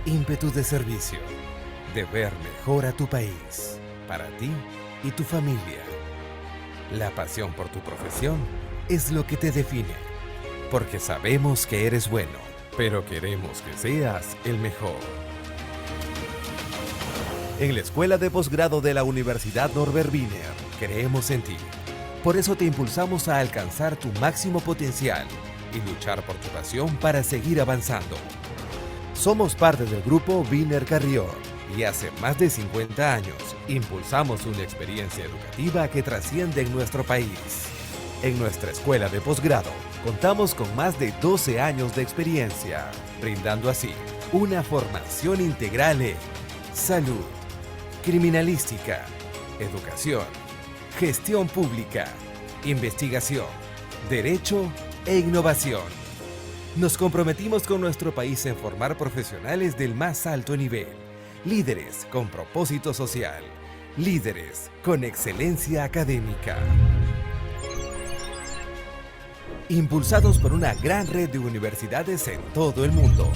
ímpetu de servicio, de ver mejor a tu país, para ti y tu familia. La pasión por tu profesión es lo que te define, porque sabemos que eres bueno, pero queremos que seas el mejor. En la Escuela de Posgrado de la Universidad Norbert Wiener, creemos en ti. Por eso te impulsamos a alcanzar tu máximo potencial y luchar por tu pasión para seguir avanzando. Somos parte del grupo Wiener Carrión y hace más de 50 años impulsamos una experiencia educativa que trasciende en nuestro país. En nuestra escuela de posgrado contamos con más de 12 años de experiencia, brindando así una formación integral en salud, criminalística, educación, gestión pública, investigación, derecho e innovación. Nos comprometimos con nuestro país en formar profesionales del más alto nivel, líderes con propósito social, líderes con excelencia académica. Impulsados por una gran red de universidades en todo el mundo,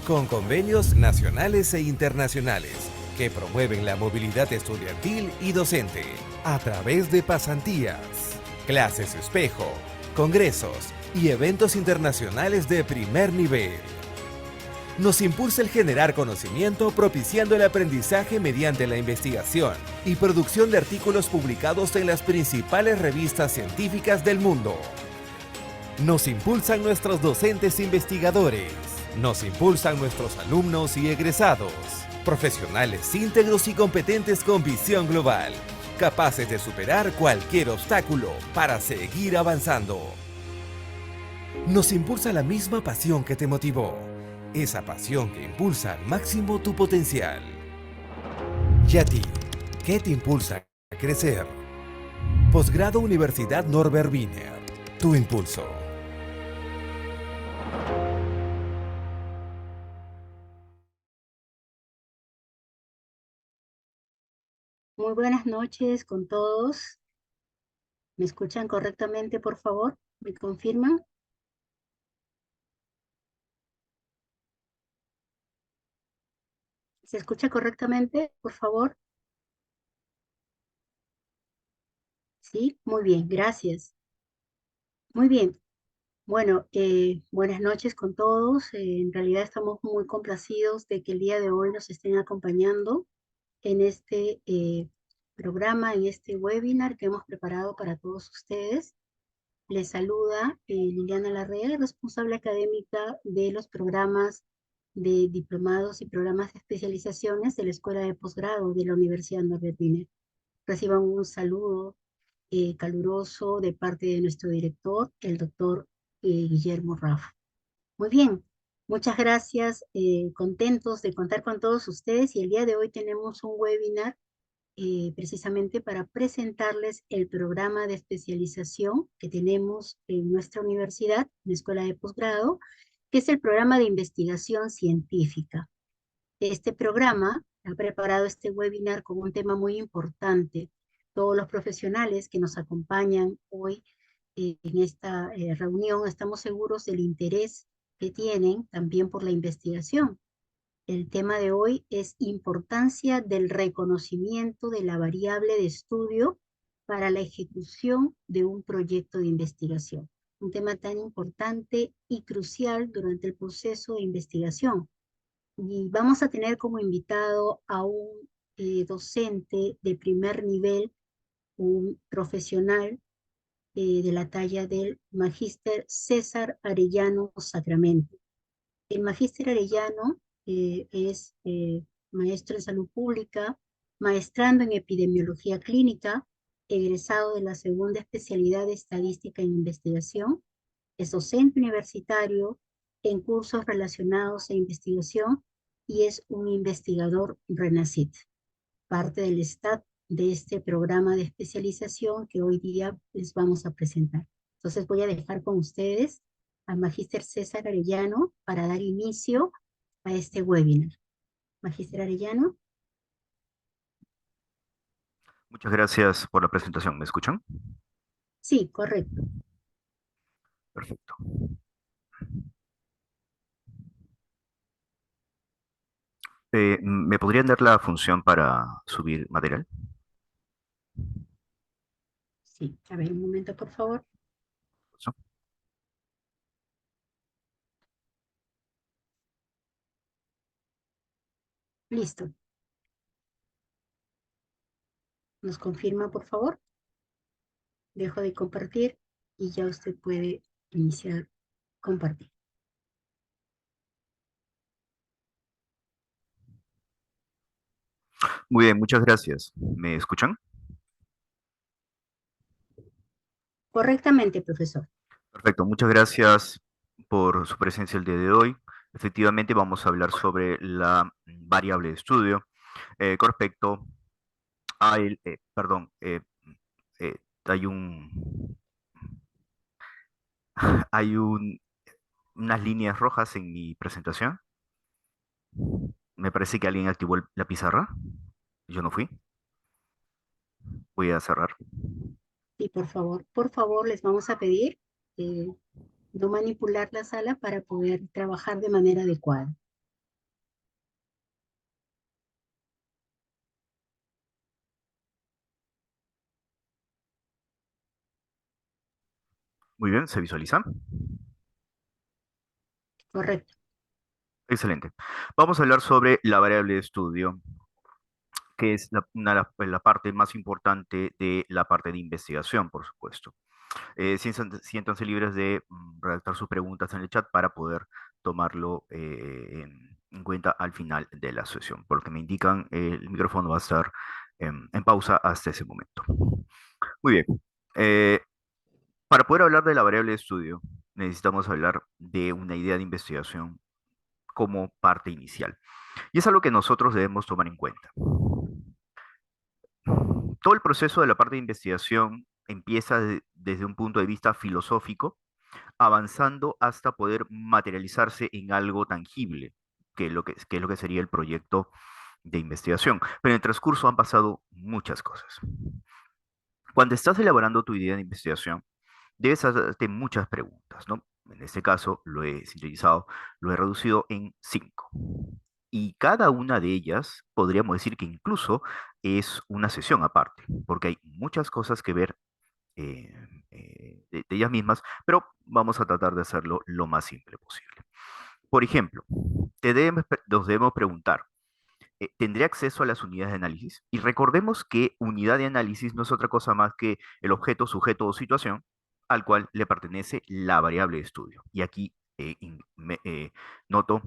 con convenios nacionales e internacionales que promueven la movilidad estudiantil y docente a través de pasantías, clases espejo, congresos y eventos internacionales de primer nivel. Nos impulsa el generar conocimiento propiciando el aprendizaje mediante la investigación y producción de artículos publicados en las principales revistas científicas del mundo. Nos impulsan nuestros docentes investigadores. Nos impulsan nuestros alumnos y egresados. Profesionales íntegros y competentes con visión global, capaces de superar cualquier obstáculo para seguir avanzando. Nos impulsa la misma pasión que te motivó, esa pasión que impulsa al máximo tu potencial. ¿Y a ti? ¿Qué te impulsa a crecer? Posgrado Universidad Norbert Wiener, tu impulso. Muy buenas noches con todos. ¿Me escuchan correctamente, por favor? ¿Me confirman? ¿Se escucha correctamente, por favor? Sí, muy bien, gracias. Muy bien. Bueno, buenas noches con todos. En realidad estamos muy complacidos de que el día de hoy nos estén acompañando en este programa, en este webinar que hemos preparado para todos ustedes. Les saluda Liliana Larrea, responsable académica de los programas de diplomados y programas de especializaciones de la Escuela de Posgrado de la Universidad Norbert Wiener. Reciban un saludo caluroso de parte de nuestro director, el doctor Guillermo Rafa. Muy bien, muchas gracias, contentos de contar con todos ustedes y el día de hoy tenemos un webinar precisamente para presentarles el programa de especialización que tenemos en nuestra universidad, en la Escuela de Posgrado, que es el programa de investigación científica. Este programa ha preparado este webinar con un tema muy importante. Todos los profesionales que nos acompañan hoy en esta reunión estamos seguros del interés que tienen también por la investigación. El tema de hoy es importancia del reconocimiento de la variable de estudio para la ejecución de un proyecto de investigación. Un tema tan importante y crucial durante el proceso de investigación. Y vamos a tener como invitado a un docente de primer nivel, un profesional de la talla del magíster César Arellano Sacramento. El magíster Arellano es maestro en salud pública, maestrando en epidemiología clínica, egresado de la segunda especialidad de estadística e investigación, es docente universitario en cursos relacionados a investigación y es un investigador RENACIT, parte del staff de este programa de especialización que hoy día les vamos a presentar. Entonces voy a dejar con ustedes al magíster César Arellano para dar inicio a este webinar. Magíster Arellano. Muchas gracias por la presentación. ¿Me escuchan? Sí, correcto. Perfecto. ¿Me podrían dar la función para subir material? Sí, a ver, un momento, por favor. ¿Eso? Listo. ¿Nos confirma, por favor? Dejo de compartir y ya usted puede iniciar compartir. Muy bien, muchas gracias. ¿Me escuchan? Correctamente, profesor. Perfecto, muchas gracias por su presencia el día de hoy. Efectivamente, vamos a hablar sobre la variable de estudio con respecto a perdón, hay hay unas líneas rojas en mi presentación. Me parece que alguien activó la pizarra. Yo no fui. Voy a cerrar. Y por favor, les vamos a pedir no manipular la sala para poder trabajar de manera adecuada. Muy bien, ¿se visualiza? Correcto. Excelente. Vamos a hablar sobre la variable de estudio, que es la parte más importante de la parte de investigación, por supuesto. Siéntanse libres de redactar sus preguntas en el chat para poder tomarlo en cuenta al final de la sesión. Por lo que me indican, el micrófono va a estar en pausa hasta ese momento. Muy bien. Eh, para poder hablar de la variable de estudio, necesitamos hablar de una idea de investigación como parte inicial. Y es algo que nosotros debemos tomar en cuenta. Todo el proceso de la parte de investigación empieza desde un punto de vista filosófico, avanzando hasta poder materializarse en algo tangible, que es lo que sería el proyecto de investigación. Pero en el transcurso han pasado muchas cosas. Cuando estás elaborando tu idea de investigación, debes hacerte muchas preguntas, ¿no? En este caso lo he sintetizado, lo he reducido en 5. Y cada una de ellas podríamos decir que incluso es una sesión aparte, porque hay muchas cosas que ver eh, de ellas mismas, pero vamos a tratar de hacerlo lo más simple posible. Por ejemplo, nos debemos preguntar, ¿tendré acceso a las unidades de análisis? Y recordemos que unidad de análisis no es otra cosa más que el objeto, sujeto o situación al cual le pertenece la variable de estudio. Y aquí noto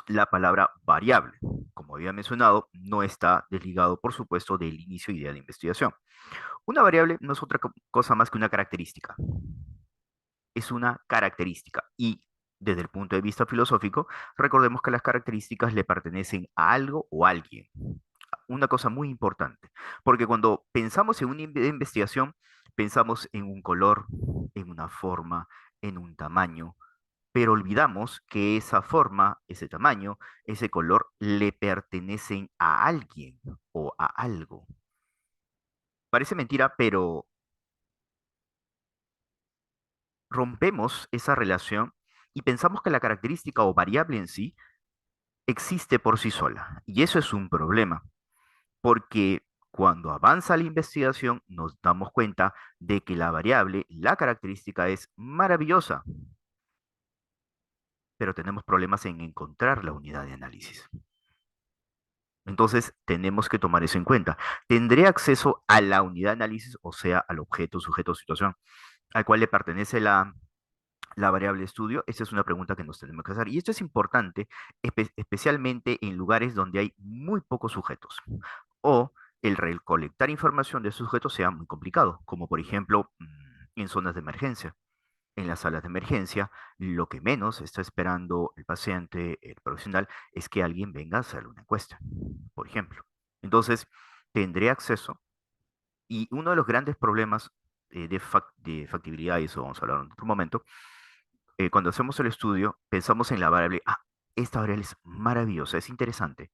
la palabra variable. Como había mencionado, no está desligado, por supuesto, del inicio y idea de investigación. Una variable no es otra cosa más que una característica. Es una característica. Y desde el punto de vista filosófico, recordemos que las características le pertenecen a algo o a alguien. Una cosa muy importante, porque cuando pensamos en una investigación, pensamos en un color, en una forma, en un tamaño, pero olvidamos que esa forma, ese tamaño, ese color le pertenecen a alguien o a algo. Parece mentira, pero rompemos esa relación y pensamos que la característica o variable en sí existe por sí sola. Y eso es un problema, porque cuando avanza la investigación nos damos cuenta de que la variable, la característica es maravillosa, pero tenemos problemas en encontrar la unidad de análisis. Entonces, tenemos que tomar eso en cuenta. ¿Tendré acceso a la unidad de análisis, o sea, al objeto, sujeto o situación, al cual le pertenece la variable de estudio? Esa es una pregunta que nos tenemos que hacer. Y esto es importante, especialmente en lugares donde hay muy pocos sujetos o el recolectar información de sujetos sea muy complicado, como por ejemplo en zonas de emergencia. En las salas de emergencia, lo que menos está esperando el paciente, el profesional, es que alguien venga a hacerle una encuesta, por ejemplo. Entonces, tendré acceso y uno de los grandes problemas de factibilidad, y eso vamos a hablar en otro momento, cuando hacemos el estudio, pensamos en la variable, esta variable es maravillosa, es interesante,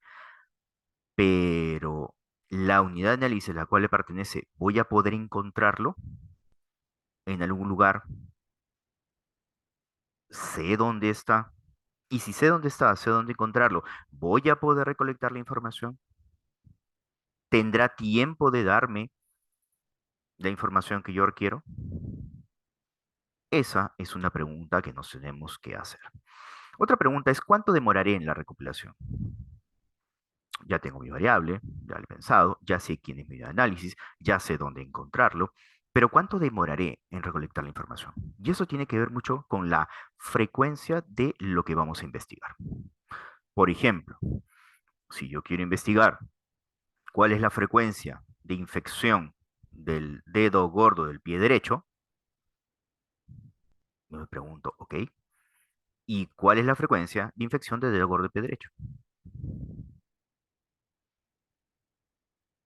pero la unidad de análisis a la cual le pertenece, ¿voy a poder encontrarlo en algún lugar? ¿Sé dónde está? Y si sé dónde está, sé dónde encontrarlo, ¿voy a poder recolectar la información? ¿Tendrá tiempo de darme la información que yo requiero? Esa es una pregunta que nos tenemos que hacer. Otra pregunta es, ¿cuánto demoraré en la recopilación? Ya tengo mi variable, ya lo he pensado, ya sé quién es mi análisis, ya sé dónde encontrarlo, pero ¿cuánto demoraré en recolectar la información? Y eso tiene que ver mucho con la frecuencia de lo que vamos a investigar. Por ejemplo, si yo quiero investigar cuál es la frecuencia de infección del dedo gordo del pie derecho, me pregunto, ¿ok? ¿Y cuál es la frecuencia de infección del dedo gordo del pie derecho?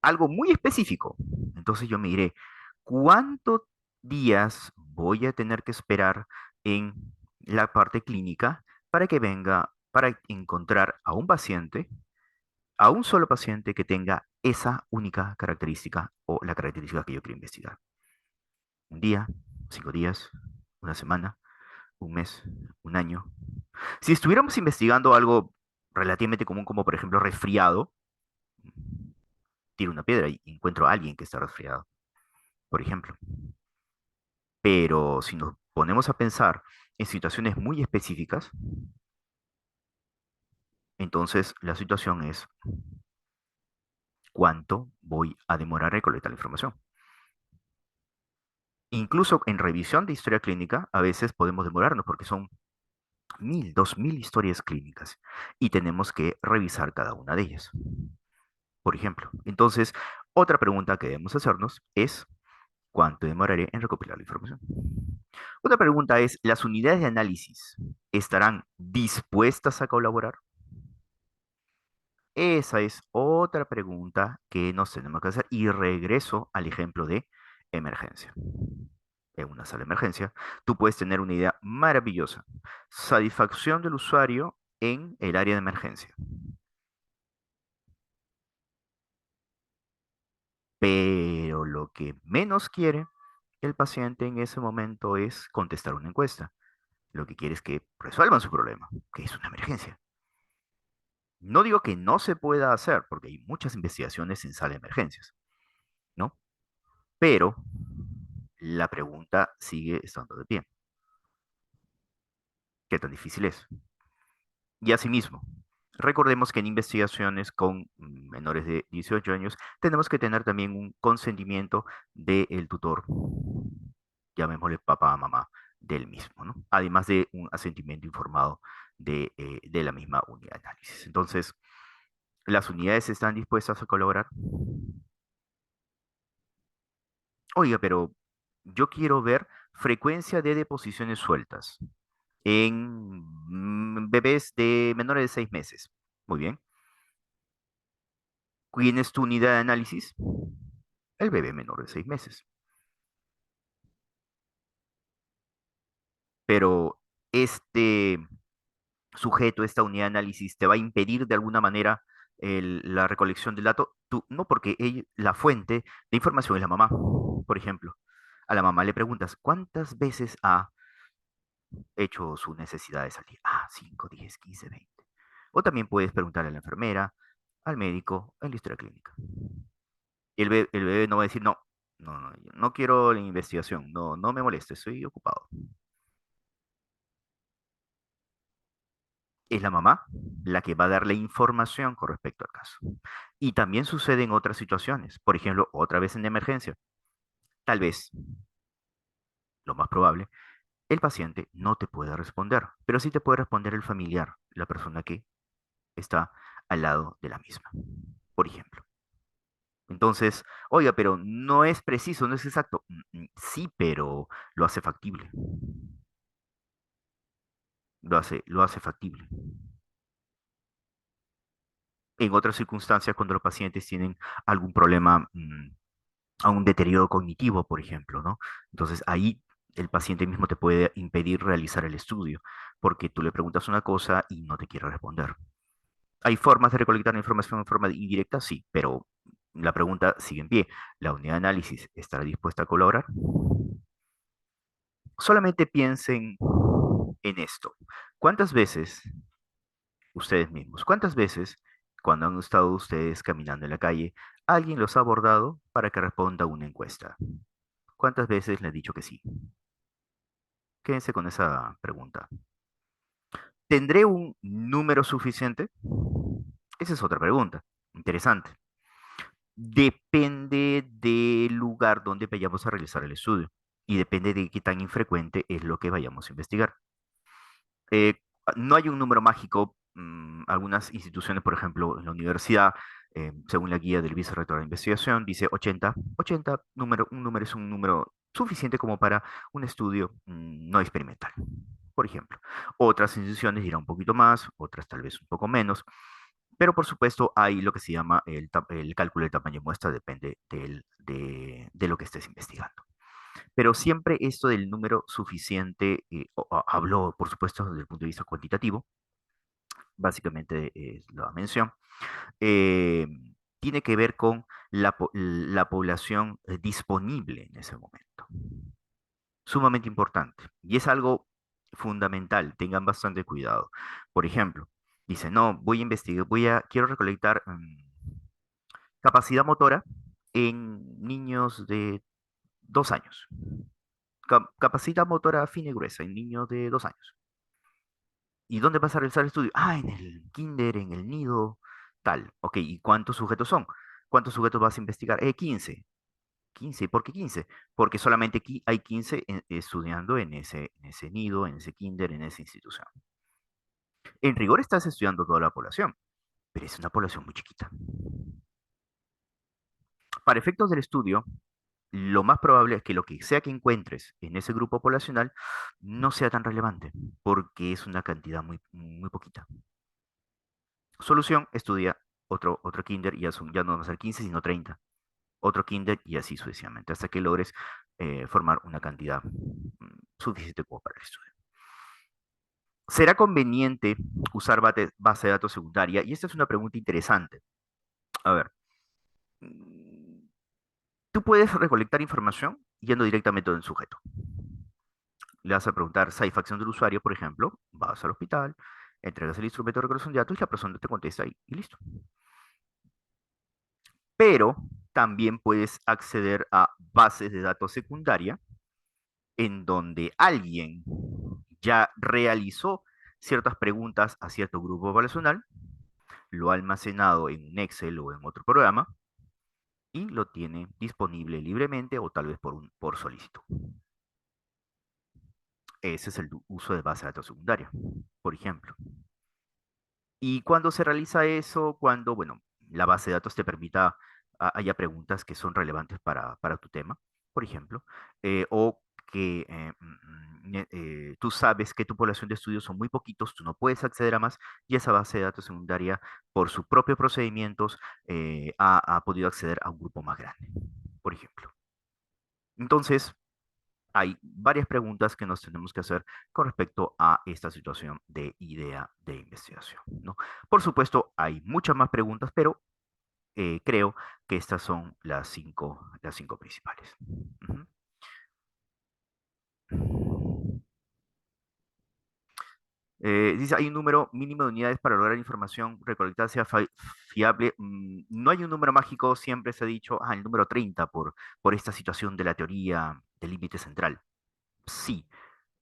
Algo muy específico. Entonces yo me diré, ¿cuántos días voy a tener que esperar en la parte clínica para que venga, para encontrar a un paciente, a un solo paciente que tenga esa única característica o la característica que yo quiero investigar? ¿Un día, 5 días, una semana, un mes, un año? Si estuviéramos investigando algo relativamente común como por ejemplo resfriado, tiro una piedra y encuentro a alguien que está resfriado, por ejemplo. Pero si nos ponemos a pensar en situaciones muy específicas, entonces la situación es cuánto voy a demorar en recolectar la información. Incluso en revisión de historia clínica, a veces podemos demorarnos porque son 1000, 2000 historias clínicas y tenemos que revisar cada una de ellas, por ejemplo. Entonces, otra pregunta que debemos hacernos es, ¿cuánto demoraré en recopilar la información? Otra pregunta es, ¿las unidades de análisis estarán dispuestas a colaborar? Esa es otra pregunta que nos tenemos que hacer y regreso al ejemplo de emergencia. En una sala de emergencia, tú puedes tener una idea maravillosa. Satisfacción del usuario en el área de emergencia. Pero lo que menos quiere el paciente en ese momento es contestar una encuesta. Lo que quiere es que resuelvan su problema, que es una emergencia. No digo que no se pueda hacer, porque hay muchas investigaciones en sala de emergencias, ¿no? Pero la pregunta sigue estando de pie. ¿Qué tan difícil es? Y asimismo, recordemos que en investigaciones con menores de 18 años tenemos que tener también un consentimiento del tutor, llamémosle papá, mamá, del mismo, ¿no? Además de un asentimiento informado de la misma unidad de análisis. Entonces, ¿las unidades están dispuestas a colaborar? Oiga, pero yo quiero ver frecuencia de deposiciones sueltas en bebés de menores de 6 meses. Muy bien. ¿Quién es tu unidad de análisis? El bebé menor de 6 meses. Pero este sujeto, esta unidad de análisis, te va a impedir de alguna manera la recolección del dato. Tú, no, porque la fuente de información es la mamá, por ejemplo. A la mamá le preguntas, ¿cuántas veces ha hecho su necesidad de salir? Ah, 5, 10, 15, 20. O también puedes preguntarle a la enfermera, al médico, en la historia clínica. Y el bebé no va a decir, no, no, no, yo no quiero la investigación, no, no me moleste, estoy ocupado. Es la mamá la que va a dar la información con respecto al caso. Y también sucede en otras situaciones. Por ejemplo, otra vez en emergencia. Tal vez, lo más probable, el paciente no te pueda responder, pero sí te puede responder el familiar, la persona que está al lado de la misma, por ejemplo. Entonces, oiga, pero no es preciso, no es exacto. Sí, pero lo hace factible. Lo hace factible. En otras circunstancias, cuando los pacientes tienen algún problema, a un deterioro cognitivo, por ejemplo, ¿no? Entonces ahí el paciente mismo te puede impedir realizar el estudio, porque tú le preguntas una cosa y no te quiere responder. ¿Hay formas de recolectar la información en forma indirecta? Sí, pero la pregunta sigue en pie. ¿La unidad de análisis estará dispuesta a colaborar? Solamente piensen en esto. ¿Cuántas veces Ustedes mismos. ¿Cuántas veces, cuando han estado ustedes caminando en la calle, alguien los ha abordado para que responda a una encuesta? ¿Cuántas veces le han dicho que sí? Quédense con esa pregunta. ¿Tendré un número suficiente? Esa es otra pregunta. Interesante. Depende del lugar donde vayamos a realizar el estudio y depende de qué tan infrecuente es lo que vayamos a investigar. Eh, no hay un número mágico. Algunas instituciones, por ejemplo, en la universidad, según la guía del vicerrector de investigación, dice 80. 80 un número es un número suficiente como para un estudio no experimental, por ejemplo. Otras instituciones dirán un poquito más, otras tal vez un poco menos, pero por supuesto hay lo que se llama el cálculo del tamaño de muestra, depende de lo que estés investigando. Pero siempre esto del número suficiente, hablo por supuesto desde el punto de vista cuantitativo, básicamente es la mención, eh, tiene que ver con la población disponible en ese momento. Sumamente importante. Y es algo fundamental, tengan bastante cuidado. Por ejemplo, dice, no, voy a investigar, quiero recolectar capacidad motora en niños de 2 años. Capacidad motora fina y gruesa en niños de 2 años. ¿Y dónde vas a realizar el estudio? Ah, en el kinder, en el nido, tal. Ok, ¿y cuántos sujetos son? ¿Cuántos sujetos vas a investigar? 15. 15. ¿Por qué 15? Porque solamente aquí hay 15 estudiando en ese nido, en ese kinder, en esa institución. En rigor estás estudiando toda la población, pero es una población muy chiquita. Para efectos del estudio, lo más probable es que lo que sea que encuentres en ese grupo poblacional no sea tan relevante, porque es una cantidad muy, muy poquita. Solución, estudia otro kinder, y ya no van a ser 15, sino 30. Otro kinder y así sucesivamente, hasta que logres formar una cantidad suficiente como para el estudio. ¿Será conveniente usar base de datos secundaria? Y esta es una pregunta interesante. A ver, mm, tú puedes recolectar información yendo directamente del sujeto. Le vas a preguntar satisfacción del usuario, por ejemplo, vas al hospital, entregas el instrumento de recolección de datos y la persona te contesta y listo. Pero también puedes acceder a bases de datos secundaria en donde alguien ya realizó ciertas preguntas a cierto grupo poblacional, lo ha almacenado en un Excel o en otro programa y lo tiene disponible libremente o tal vez por solicitud. Ese es el uso de base de datos secundaria, por ejemplo. ¿Y cuando se realiza eso? Cuando, bueno, la base de datos te permita, haya preguntas que son relevantes para tu tema, por ejemplo, o que tú sabes que tu población de estudios son muy poquitos, tú no puedes acceder a más, y esa base de datos secundaria, por sus propios procedimientos, ha podido acceder a un grupo más grande, por ejemplo. Entonces, hay varias preguntas que nos tenemos que hacer con respecto a esta situación de idea de investigación, ¿no? Por supuesto, hay muchas más preguntas, pero creo que estas son las cinco principales. Ujú. Dice, hay un número mínimo de unidades para lograr información recolectada sea fiable. No hay un número mágico, siempre se ha dicho, el número 30 por esta situación de la teoría del límite central. Sí,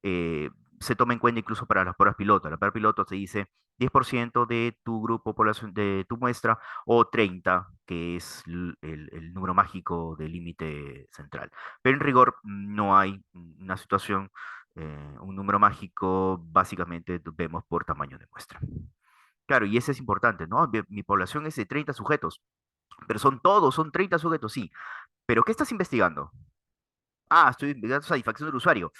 eh, se toma en cuenta incluso para las pruebas piloto. La prueba piloto se dice 10% de tu grupo población, de tu muestra, o 30, que es el número mágico del límite central. Pero en rigor no hay una situación, un número mágico, básicamente vemos por tamaño de muestra. Claro, y eso es importante, ¿no? Mi población es de 30 sujetos, pero son 30 sujetos, sí. ¿Pero qué estás investigando? Estoy investigando satisfacción del usuario.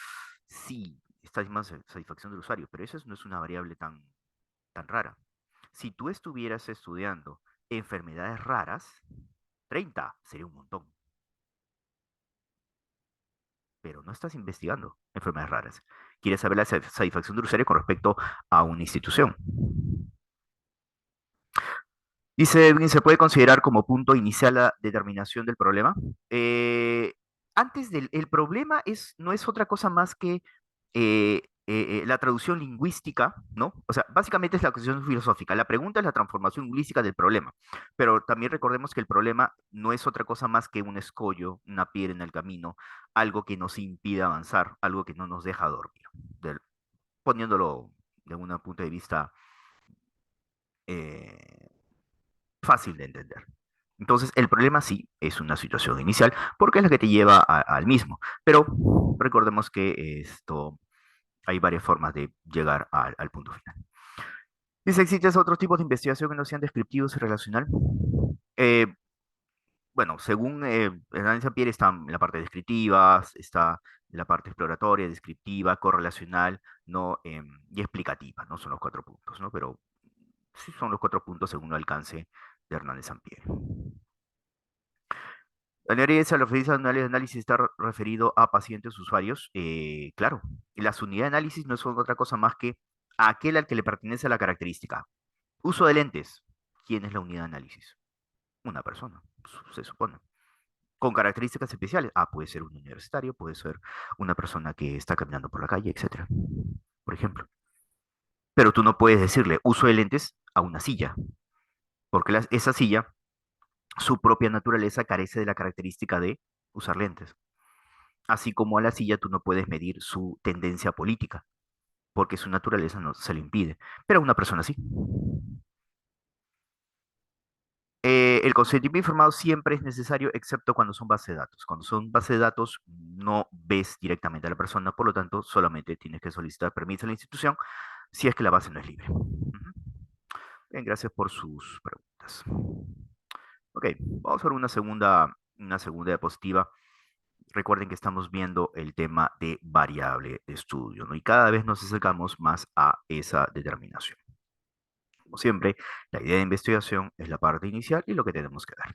Sí, está más satisfacción del usuario, pero eso no es una variable tan rara. Si tú estuvieras estudiando enfermedades raras, 30 sería un montón, pero no estás investigando enfermedades raras. Quieres saber la satisfacción del usuario con respecto a una institución. Dice Edwin, ¿se puede considerar como punto inicial la determinación del problema? Eh, Antes del el problema no es otra cosa más que la traducción lingüística, ¿no? O sea, básicamente es la cuestión filosófica. La pregunta es la transformación lingüística del problema, pero también recordemos que el problema no es otra cosa más que un escollo, una piedra en el camino, algo que nos impide avanzar, algo que no nos deja dormir, del- poniéndolo de un punto de vista eh, fácil de entender. Entonces, el problema sí es una situación inicial, porque es la que te lleva al mismo, pero recordemos que esto hay varias formas de llegar al punto final. Dice, ¿existen otros tipos de investigación que no sean descriptivos y relacional? Eh, bueno, según Hernán Sampier está en la parte descriptiva, está en la parte exploratoria, descriptiva, correlacional, ¿no? Y explicativa, ¿no? Son los 4 puntos, ¿no? Pero sí son los 4 puntos según el alcance de Hernández Sampier. La neurociencia, la referencia de análisis está referido a pacientes usuarios. Claro, las unidades de análisis no son otra cosa más que aquel al que le pertenece la característica. Uso de lentes. ¿Quién es la unidad de análisis? Una persona, se supone. Con características especiales. Ah, puede ser un universitario, puede ser una persona que está caminando por la calle, etcétera. Por ejemplo. Pero tú no puedes decirle uso de lentes a una silla, porque esa silla, su propia naturaleza carece de la característica de usar lentes. Así como a la silla tú no puedes medir su tendencia política, porque su naturaleza no se lo impide. Pero a una persona sí. El consentimiento informado siempre es necesario, excepto cuando son bases de datos. Cuando son bases de datos, no ves directamente a la persona, por lo tanto, solamente tienes que solicitar permiso a la institución si es que la base no es libre. Ujú. Bien, gracias por sus preguntas. Ok, vamos a ver una segunda diapositiva. Recuerden que estamos viendo el tema de variable de estudio, ¿no? Y cada vez nos acercamos más a esa determinación. Como siempre, la idea de investigación es la parte inicial y lo que tenemos que ver.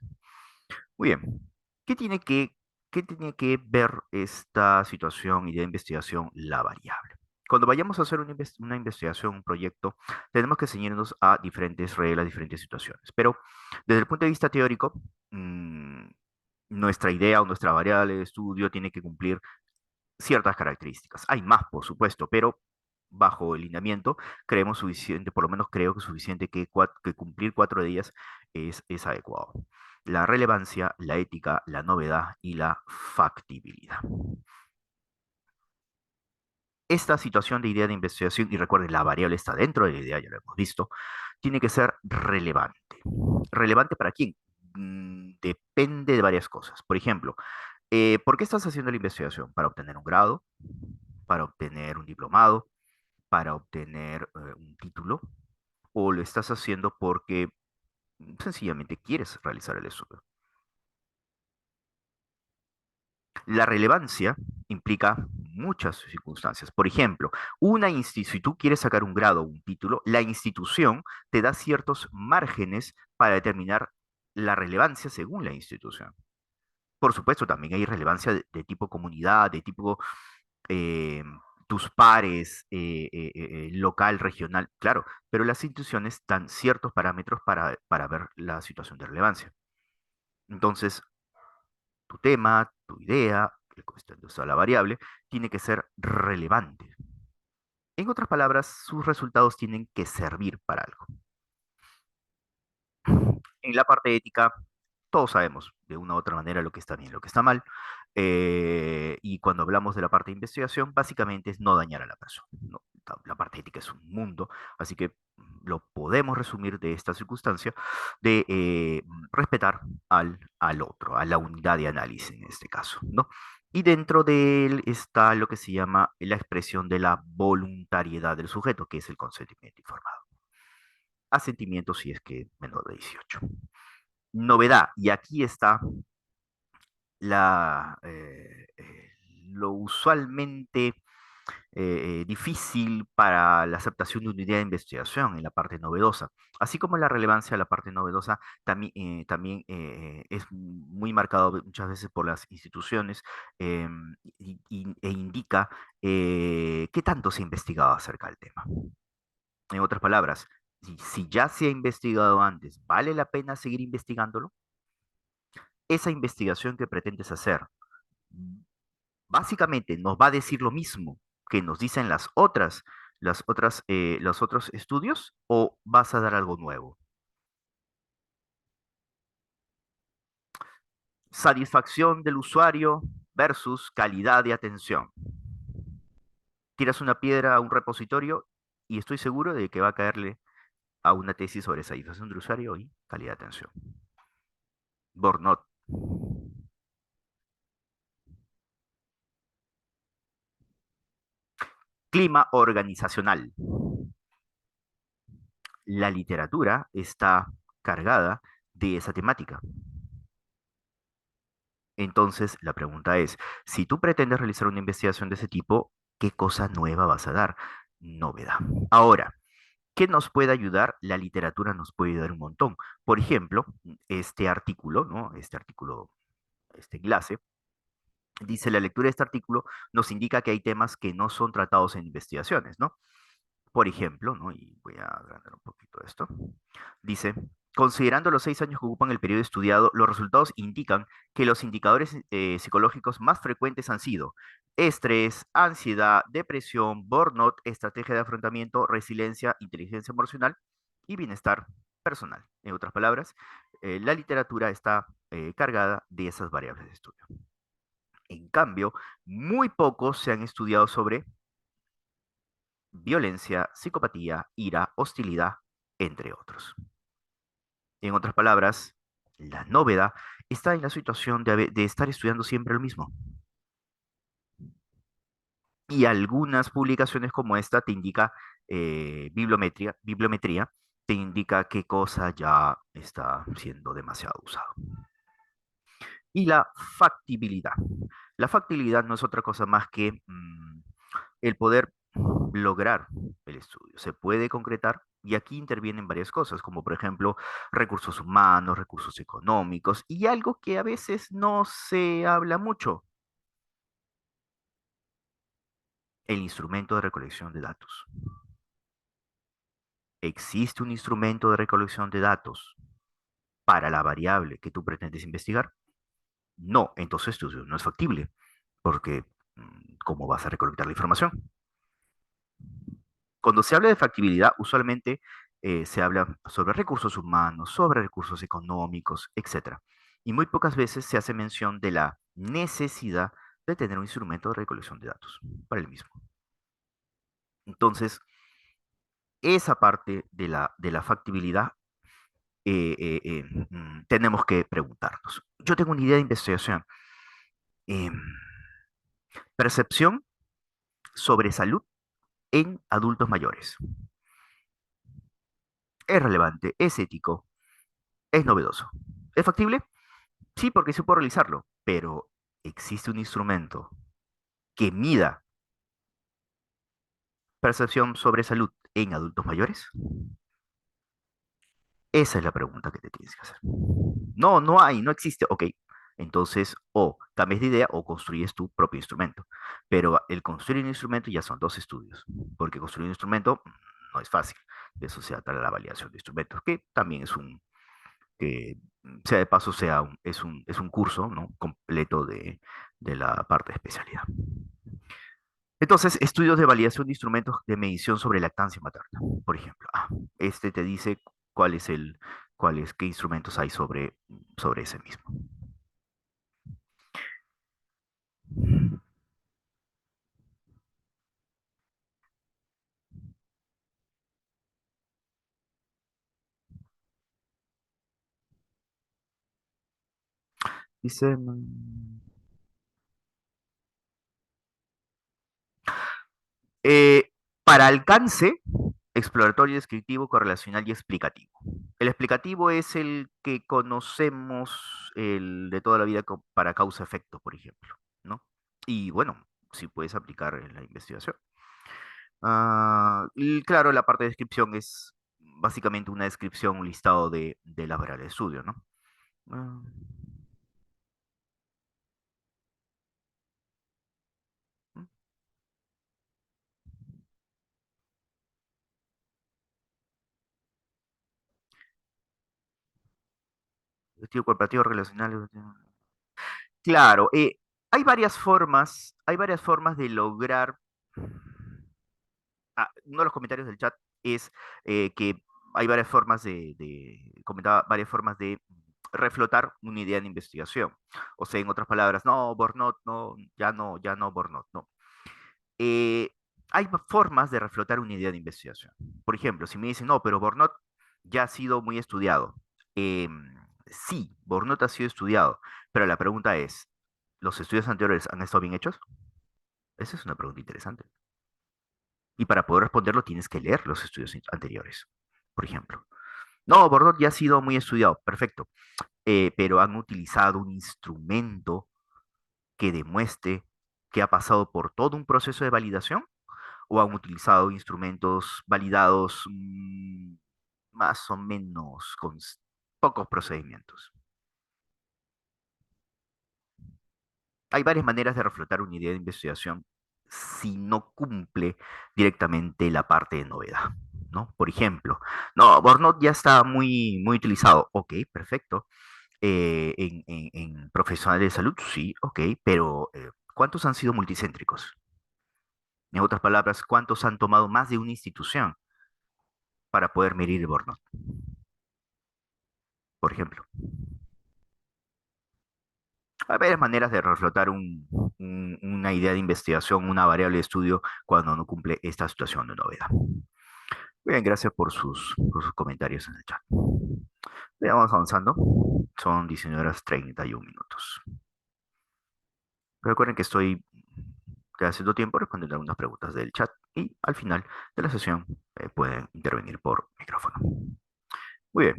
Muy bien. ¿Qué tiene que, qué tiene que ver esta situación y de investigación? La variable. Cuando vayamos a hacer una investigación, un proyecto, tenemos que ceñirnos a diferentes reglas, diferentes situaciones. Pero desde el punto de vista teórico, mm, nuestra idea o nuestra variable de estudio tiene que cumplir ciertas características. Hay más, por supuesto, pero bajo el lineamiento creemos suficiente, por lo menos creo que suficiente que cumplir 4 de ellas es adecuado. La relevancia, la ética, la novedad y la factibilidad. Esta situación de idea de investigación, y recuerden, la variable está dentro de la idea, ya lo hemos visto, tiene que ser relevante. ¿Relevante para quién? Depende de varias cosas. Por ejemplo, ¿por qué estás haciendo la investigación? ¿Para obtener un grado? ¿Para obtener un diplomado? ¿Para obtener un título? ¿O lo estás haciendo porque sencillamente quieres realizar el estudio? La relevancia implica muchas circunstancias. Por ejemplo, si tú quieres sacar un grado o un título, la institución te da ciertos márgenes para determinar la relevancia según la institución. Por supuesto, también hay relevancia de tipo comunidad, de tipo eh, tus pares, local, regional, claro, pero las instituciones dan ciertos parámetros para ver la situación de relevancia. Entonces, tu tema, tu idea, la cuestión de usar la variable, tiene que ser relevante. En otras palabras, sus resultados tienen que servir para algo. En la parte ética, todos sabemos de una u otra manera lo que está bien, lo que está mal. Y cuando hablamos de la parte de investigación, básicamente es no dañar a la persona, ¿no? La parte ética es un mundo, así que lo podemos resumir de esta circunstancia de respetar al otro, a la unidad de análisis en este caso, ¿no? Y dentro de él está lo que se llama la expresión de la voluntariedad del sujeto, que es el consentimiento informado. Asentimiento si es que menor de 18. Novedad, y aquí está la, lo usualmente difícil para la aceptación de una idea de investigación en la parte novedosa. Así como la relevancia de la parte novedosa también es muy marcado muchas veces por las instituciones e indica qué tanto se ha investigado acerca del tema. En otras palabras, si ya se ha investigado antes, ¿vale la pena seguir investigándolo? Esa investigación que pretendes hacer básicamente nos va a decir lo mismo que nos dicen los otros estudios o vas a dar algo nuevo? Satisfacción del usuario versus calidad de atención. Tiras una piedra a un repositorio y estoy seguro de que va a caerle a una tesis sobre satisfacción del usuario y calidad de atención. Bornot. Clima organizacional. La literatura está cargada de esa temática. Entonces, la pregunta es, si tú pretendes realizar una investigación de ese tipo, ¿qué cosa nueva vas a dar? Novedad. Ahora, ¿qué nos puede ayudar? La literatura nos puede ayudar un montón. Por ejemplo, este artículo, ¿no? Este artículo, este enlace, dice, la lectura de este artículo nos indica que hay temas que no son tratados en investigaciones, ¿no? Por ejemplo, ¿no? Y voy a agrandar un poquito esto. Dice, considerando los 6 años que ocupan el periodo estudiado, los resultados indican que los indicadores psicológicos más frecuentes han sido estrés, ansiedad, depresión, burnout, estrategia de afrontamiento, resiliencia, inteligencia emocional y bienestar personal. En otras palabras, la literatura está cargada de esas variables de estudio. En cambio, muy pocos se han estudiado sobre violencia, psicopatía, ira, hostilidad, entre otros. En otras palabras, la novedad está en la situación de estar estudiando siempre lo mismo. Y algunas publicaciones como esta te indica bibliometría, te indica qué cosa ya está siendo demasiado usado. Y la factibilidad. La factibilidad no es otra cosa más que el poder lograr el estudio. Se puede concretar y aquí intervienen varias cosas, como por ejemplo recursos humanos, recursos económicos y algo que a veces no se habla mucho, el instrumento de recolección de datos. ¿Existe un instrumento de recolección de datos para la variable que tú pretendes investigar? No, entonces tu estudio no es factible, porque ¿cómo vas a recolectar la información? Cuando se habla de factibilidad, usualmente se habla sobre recursos humanos, sobre recursos económicos, etcétera. Y muy pocas veces se hace mención de la necesidad de tener un instrumento de recolección de datos para el mismo. Entonces, esa parte de la factibilidad tenemos que preguntarnos. Yo tengo una idea de investigación. Em, Percepción sobre salud en adultos mayores. Es relevante, es ético, es novedoso. ¿Es factible? Sí, porque se puede realizarlo, pero ¿existe un instrumento que mida percepción sobre salud en adultos mayores? Esa es la pregunta que te tienes que hacer. No, no hay, no existe. Ok, entonces o cambias de idea o construyes tu propio instrumento. Pero el construir un instrumento ya son dos estudios, porque construir un instrumento no es fácil. De eso se trata la validación de instrumentos, que también es que sea de paso, es un curso, ¿no? Completo de la parte de especialidad. Entonces, estudios de validación de instrumentos de medición sobre lactancia materna, por ejemplo. Este te dice cuál es qué instrumentos hay sobre ese mismo. Dice, eh, para alcance, exploratorio, descriptivo, correlacional y explicativo. El explicativo es el que conocemos, el de toda la vida para causa-efecto, por ejemplo, ¿no? Y bueno, si puedes aplicar en la investigación. Y claro, la parte de descripción es básicamente una descripción, un listado de las variables de estudio, ¿no? Ah, mm, Estilo corporativo relacional. Claro, hay varias formas de lograr. Uno de los comentarios del chat es que hay varias formas comentaba varias formas de reflotar una idea de investigación. O sea, en otras palabras, no, Bornot, no, ya no, Bornot, no. Eh, Hay formas de reflotar una idea de investigación. Por ejemplo, si me dicen, no, pero Bornot ya ha sido muy estudiado. Sí, Bornot ha sido estudiado, pero la pregunta es, ¿los estudios anteriores han estado bien hechos? Esa es una pregunta interesante. Y para poder responderlo tienes que leer los estudios anteriores, por ejemplo. No, Bornot ya ha sido muy estudiado, perfecto, pero han utilizado un instrumento que demuestre que ha pasado por todo un proceso de validación o han utilizado instrumentos validados más o menos con pocos procedimientos. Hay varias maneras de reflotar una idea de investigación si no cumple directamente la parte de novedad, ¿no? Por ejemplo, no, Bornot ya está muy utilizado. Ok, perfecto. En profesionales de salud, sí, ok, pero ¿cuántos han sido multicéntricos? En otras palabras, ¿cuántos han tomado más de una institución para poder medir el Bornot, por ejemplo? Hay varias maneras de reflotar una idea de investigación, una variable de estudio cuando no cumple esta situación de novedad. Bien, gracias por sus comentarios en el chat. Bien, vamos avanzando. Son 19:31. Recuerden que estoy haciendo tiempo respondiendo algunas preguntas del chat y al final de la sesión pueden intervenir por micrófono. Muy bien.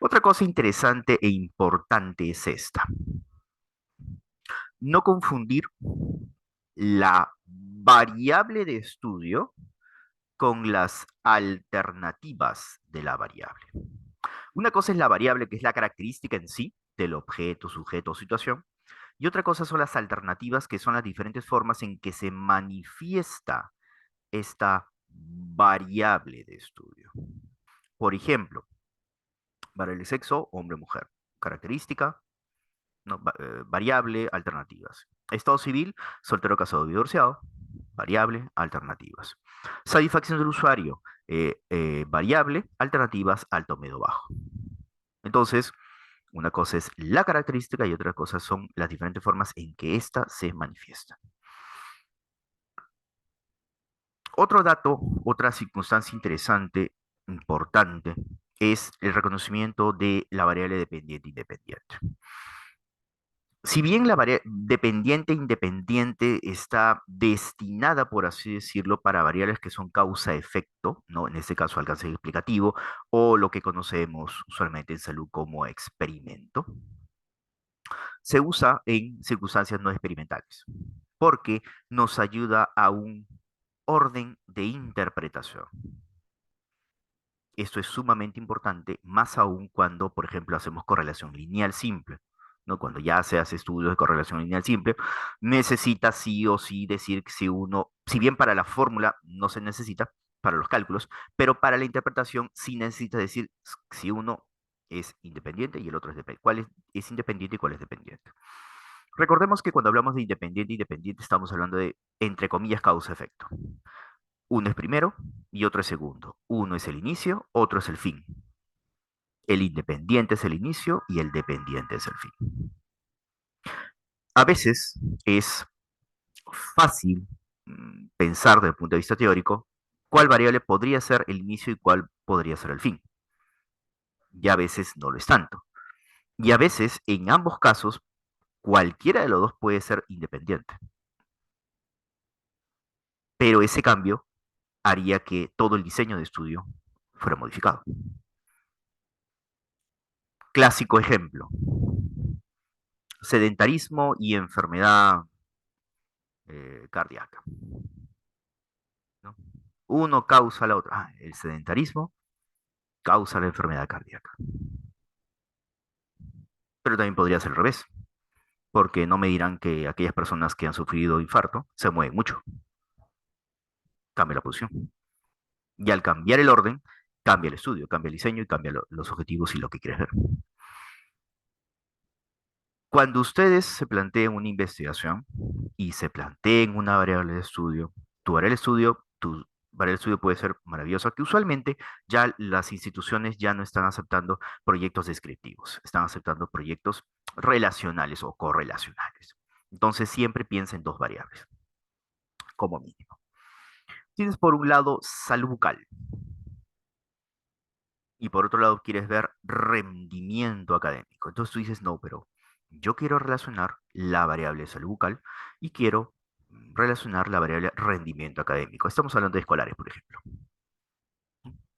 Otra cosa interesante e importante es esta. No confundir la variable de estudio con las alternativas de la variable. Una cosa es la variable, que es la característica en sí del objeto, sujeto o situación, y otra cosa son las alternativas, que son las diferentes formas en que se manifiesta esta variable de estudio. Por ejemplo, variable sexo, hombre, mujer. Característica, no, variable, alternativas. Estado civil, soltero, casado, divorciado. Variable, alternativas. Satisfacción del usuario, variable, alternativas, alto, medio, bajo. Entonces, una cosa es la característica y otra cosa son las diferentes formas en que ésta se manifiesta. Otro dato, otra circunstancia interesante, importante, es el reconocimiento de la variable dependiente e independiente. Si bien la variable dependiente e independiente está destinada, por así decirlo, para variables que son causa-efecto, ¿no? En este caso alcance explicativo, o lo que conocemos usualmente en salud como experimento, se usa en circunstancias no experimentales, porque nos ayuda a un orden de interpretación. Esto es sumamente importante, más aún cuando, por ejemplo, hacemos correlación lineal simple, ¿no? Cuando ya se hace estudios de correlación lineal simple, necesita sí o sí decir que si bien para la fórmula no se necesita, para los cálculos, pero para la interpretación sí necesita decir si uno es independiente y el otro es dependiente. ¿Es independiente y cuál es dependiente? Recordemos que cuando hablamos de independiente, independiente, estamos hablando de, entre comillas, causa-efecto. Uno es primero y otro es segundo. Uno es el inicio, otro es el fin. El independiente es el inicio y el dependiente es el fin. A veces es fácil pensar desde el punto de vista teórico cuál variable podría ser el inicio y cuál podría ser el fin. Y a veces no lo es tanto. Y a veces, en ambos casos, cualquiera de los dos puede ser independiente. Pero ese cambio haría que todo el diseño de estudio fuera modificado. Clásico ejemplo: sedentarismo y enfermedad cardíaca, ¿no? Uno causa la otra. El sedentarismo causa la enfermedad cardíaca. Pero también podría ser al revés, porque no me dirán que aquellas personas que han sufrido infarto se mueven mucho. Cambia la posición. Y al cambiar el orden, cambia el estudio, cambia el diseño y cambia los objetivos y lo que quieres ver. Cuando ustedes se planteen una investigación y se planteen una variable de estudio, Tu variable estudio, tu variable estudio puede ser maravillosa, que usualmente ya las instituciones ya no están aceptando proyectos descriptivos, están aceptando proyectos relacionales o correlacionales. Entonces siempre piensa en dos variables, como mínimo. Tienes por un lado salud bucal y por otro lado quieres ver rendimiento académico. Entonces tú dices, no, pero yo quiero relacionar la variable salud bucal y quiero relacionar la variable rendimiento académico. Estamos hablando de escolares, por ejemplo.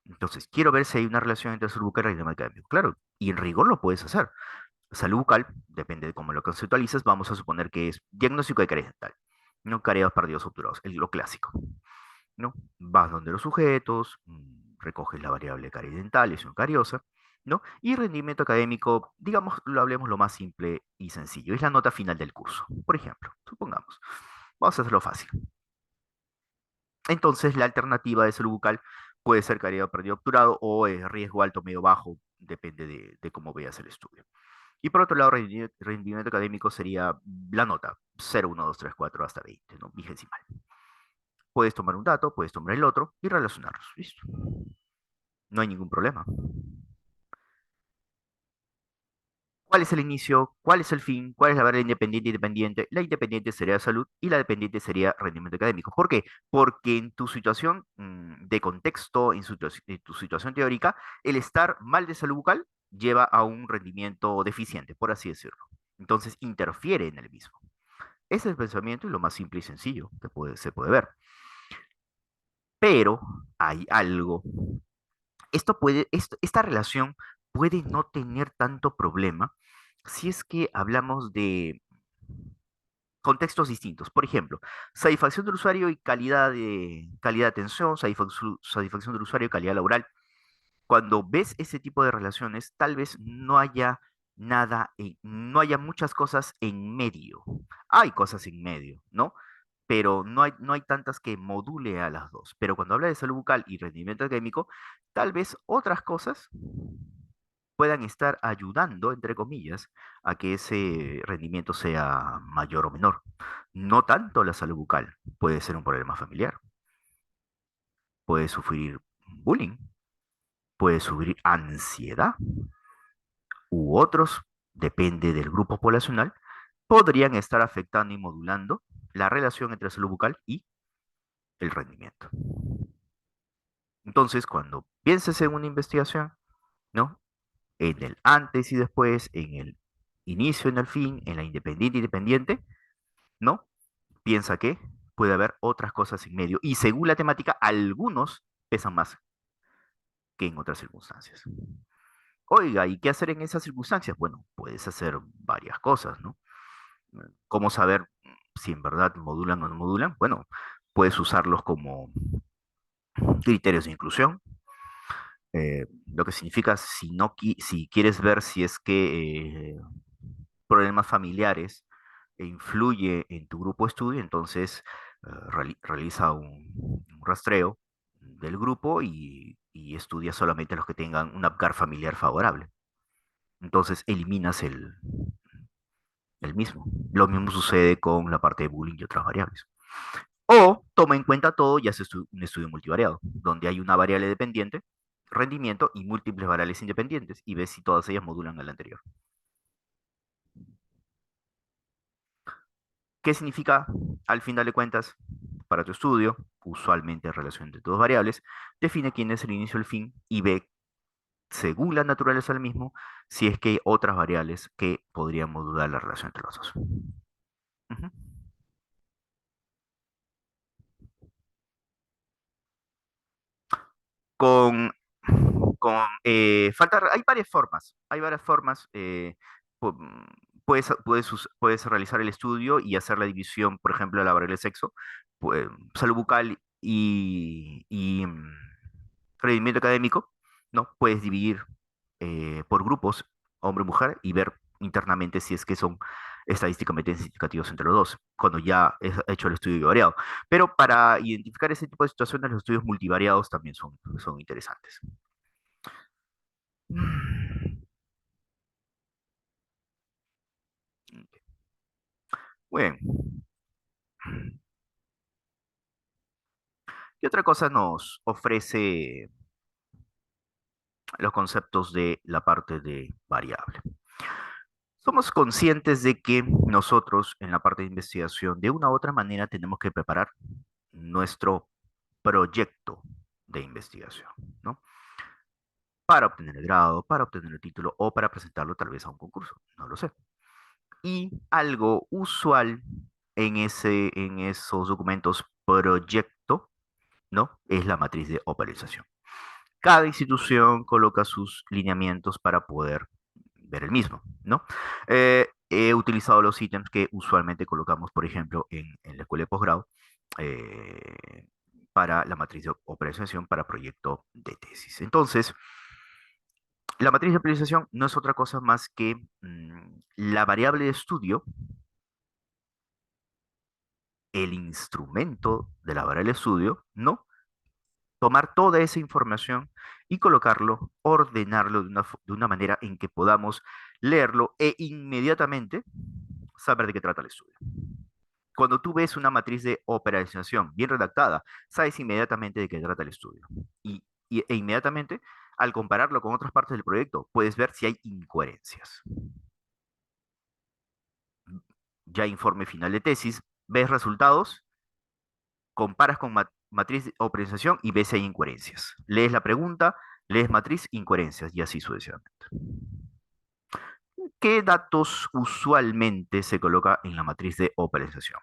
Entonces, quiero ver si hay una relación entre salud bucal y rendimiento académico. Claro, y en rigor lo puedes hacer. Salud bucal, depende de cómo lo conceptualices, vamos a suponer que es diagnóstico de caries dental, no careos perdidos obturados, lo clásico, ¿no? Vas donde los sujetos, recoges la variable caries dental, lesión cariosa, ¿no? Y rendimiento académico, digamos, lo hablemos lo más simple y sencillo, es la nota final del curso, por ejemplo, supongamos. Vamos a hacerlo fácil. Entonces, la alternativa de salud bucal puede ser caries perdido obturado o riesgo alto, medio, bajo, depende de cómo veas el estudio. Y por otro lado, rendimiento académico sería la nota, 0, 1, 2, 3, 4 hasta 20, ¿no? Vigesimal. Puedes tomar un dato, puedes tomar el otro y relacionarlos. Listo. No hay ningún problema. ¿Cuál es el inicio? ¿Cuál es el fin? ¿Cuál es la variable independiente y dependiente? La independiente sería salud y la dependiente sería rendimiento académico. ¿Por qué? Porque en tu situación de contexto, en tu situación teórica, el estar mal de salud bucal lleva a un rendimiento deficiente, por así decirlo. Entonces interfiere en el mismo. Ese es el pensamiento y lo más simple y sencillo que se puede ver. Pero hay algo. Esta relación puede no tener tanto problema si es que hablamos de contextos distintos. Por ejemplo, satisfacción del usuario y calidad de atención, satisfacción del usuario y calidad laboral. Cuando ves ese tipo de relaciones, tal vez no haya no haya muchas cosas en medio. Hay cosas en medio, ¿no? Pero no hay tantas que module a las dos. Pero cuando habla de salud bucal y rendimiento académico, tal vez otras cosas puedan estar ayudando, entre comillas, a que ese rendimiento sea mayor o menor. No tanto la salud bucal, puede ser un problema familiar, puede sufrir bullying, puede sufrir ansiedad u otros, depende del grupo poblacional, podrían estar afectando y modulando la relación entre salud bucal y el rendimiento. Entonces, cuando pienses en una investigación, ¿no? En el antes y después, en el inicio, en el fin, en la independiente y dependiente, ¿no? Piensa que puede haber otras cosas en medio y según la temática, algunos pesan más que en otras circunstancias. Oiga, ¿y qué hacer en esas circunstancias? Bueno, puedes hacer varias cosas, ¿no? ¿Cómo saber si en verdad modulan o no modulan? Bueno, puedes usarlos como criterios de inclusión, lo que significa si quieres ver si es que problemas familiares influye en tu grupo de estudio, entonces realiza un rastreo del grupo y estudia solamente los que tengan un APGAR familiar favorable. Entonces eliminas el mismo. Lo mismo sucede con la parte de bullying y otras variables. O toma en cuenta todo y haces un estudio multivariado, donde hay una variable dependiente, rendimiento y múltiples variables independientes, y ves si todas ellas modulan al anterior. ¿Qué significa, al final de cuentas, para tu estudio? Usualmente relación entre dos variables, define quién es el inicio y el fin y ve, según la naturaleza del mismo, si es que hay otras variables que podrían modular la relación entre los dos. Ujú. Con, hay varias formas. Puedes realizar el estudio y hacer la división, por ejemplo, de la variable sexo, salud bucal y rendimiento académico, ¿no? Puedes dividir por grupos, hombre-mujer, y ver internamente si es que son estadísticamente significativos entre los dos, cuando ya es hecho el estudio variado. Pero para identificar ese tipo de situaciones, los estudios multivariados también son interesantes. Muy bien. ¿Qué otra cosa nos ofrece los conceptos de la parte de variable? Somos conscientes de que nosotros en la parte de investigación, de una u otra manera, tenemos que preparar nuestro proyecto de investigación, ¿no? Para obtener el grado, para obtener el título o para presentarlo tal vez a un concurso, no lo sé. Y algo usual en esos documentos proyecto, ¿no? Es la matriz de operación. Cada institución coloca sus lineamientos para poder ver el mismo, ¿no? He utilizado los ítems que usualmente colocamos, por ejemplo, en la escuela de posgrado, eh, para la matriz de operación para proyecto de tesis. Entonces, la matriz de operación no es otra cosa más que la variable de estudio, el instrumento de la variable de estudio, ¿no? Tomar toda esa información y colocarlo, ordenarlo de una manera en que podamos leerlo e inmediatamente saber de qué trata el estudio. Cuando tú ves una matriz de operacionalización bien redactada, sabes inmediatamente de qué trata el estudio. E inmediatamente, al compararlo con otras partes del proyecto, puedes ver si hay incoherencias. Ya informe final de tesis, ves resultados, comparas con matriz de operacionalización y ves si hay incoherencias. Lees la pregunta, lees matriz, incoherencias y así sucesivamente. ¿Qué datos usualmente se coloca en la matriz de operación?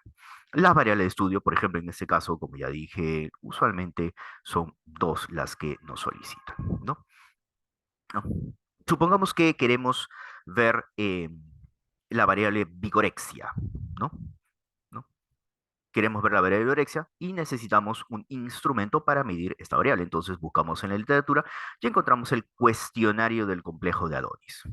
Las variables de estudio, por ejemplo, en este caso, como ya dije, usualmente son dos las que nos solicitan, ¿no? ¿No? Supongamos que queremos ver la variable vigorexia, ¿no? ¿No? Queremos ver la variable vigorexia y necesitamos un instrumento para medir esta variable. Entonces buscamos en la literatura y encontramos el cuestionario del complejo de Adonis.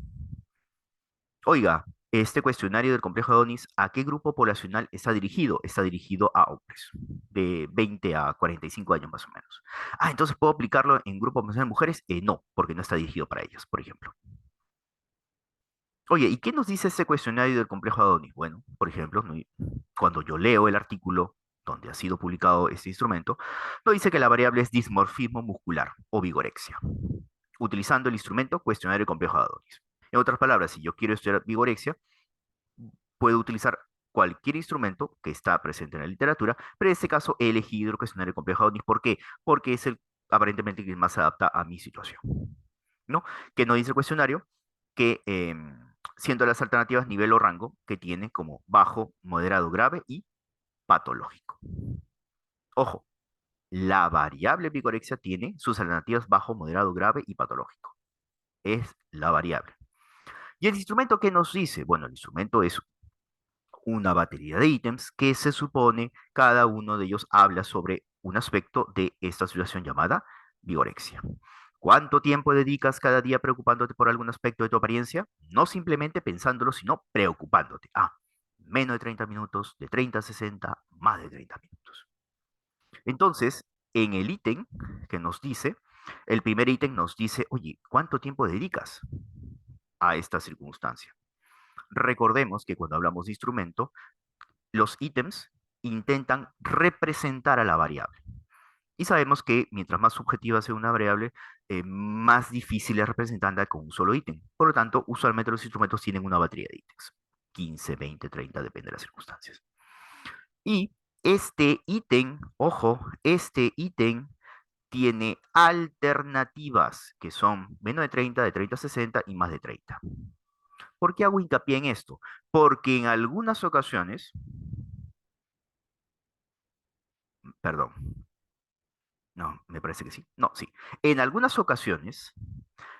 Oiga, este cuestionario del complejo de Adonis, ¿a qué grupo poblacional está dirigido? Está dirigido a hombres de 20 a 45 años más o menos. Ah, entonces ¿puedo aplicarlo en grupos poblacional de mujeres? No, porque no está dirigido para ellas, por ejemplo. Oye, ¿y qué nos dice ese cuestionario del complejo de Adonis? Bueno, por ejemplo, cuando yo leo el artículo donde ha sido publicado este instrumento, nos dice que la variable es dismorfismo muscular o vigorexia, utilizando el instrumento cuestionario del complejo de Adonis. En otras palabras, si yo quiero estudiar vigorexia, puedo utilizar cualquier instrumento que está presente en la literatura, pero en este caso he elegido el cuestionario complejo de Adonis. ¿Por qué? Porque es el aparentemente que más se adapta a mi situación, ¿no? Que no dice el cuestionario que siendo las alternativas nivel o rango que tiene como bajo, moderado, grave y patológico. Ojo, la variable vigorexia tiene sus alternativas bajo, moderado, grave y patológico. Es la variable. ¿Y el instrumento qué nos dice? Bueno, el instrumento es una batería de ítems que se supone cada uno de ellos habla sobre un aspecto de esta situación llamada vigorexia. ¿Cuánto tiempo dedicas cada día preocupándote por algún aspecto de tu apariencia? No simplemente pensándolo, sino preocupándote. Ah, menos de 30 minutos, de 30 a 60, más de 30 minutos. Entonces, en el ítem que nos dice, el primer ítem nos dice, oye, ¿cuánto tiempo dedicas a esta circunstancia? Recordemos que cuando hablamos de instrumento, los ítems intentan representar a la variable. Y sabemos que mientras más subjetiva sea una variable, más difícil es representarla con un solo ítem. Por lo tanto, usualmente los instrumentos tienen una batería de ítems. 15, 20, 30, depende de las circunstancias. Y este ítem, ojo, este ítem tiene alternativas que son menos de 30 a 60 y más de 30. ¿Por qué hago hincapié en esto? Porque en algunas ocasiones, perdón, no, me parece que sí. No, sí. En algunas ocasiones,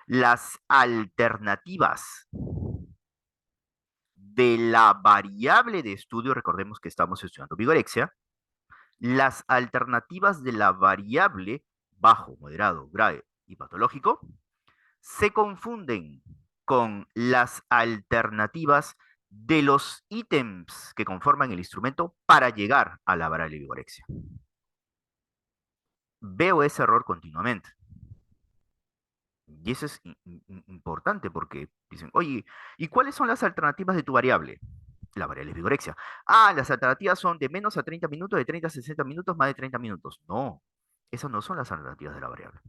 las alternativas de la variable de estudio, recordemos que estamos estudiando vigorexia, las alternativas de la variable bajo, moderado, grave y patológico se confunden con las alternativas de los ítems que conforman el instrumento para llegar a la variable vigorexia. Veo ese error continuamente. Y eso es importante porque dicen, oye, ¿y cuáles son las alternativas de tu variable? La variable es vigorexia. Ah, las alternativas son de menos a 30 minutos, de 30 a 60 minutos, más de 30 minutos. No. Esas no son las alternativas de la variable.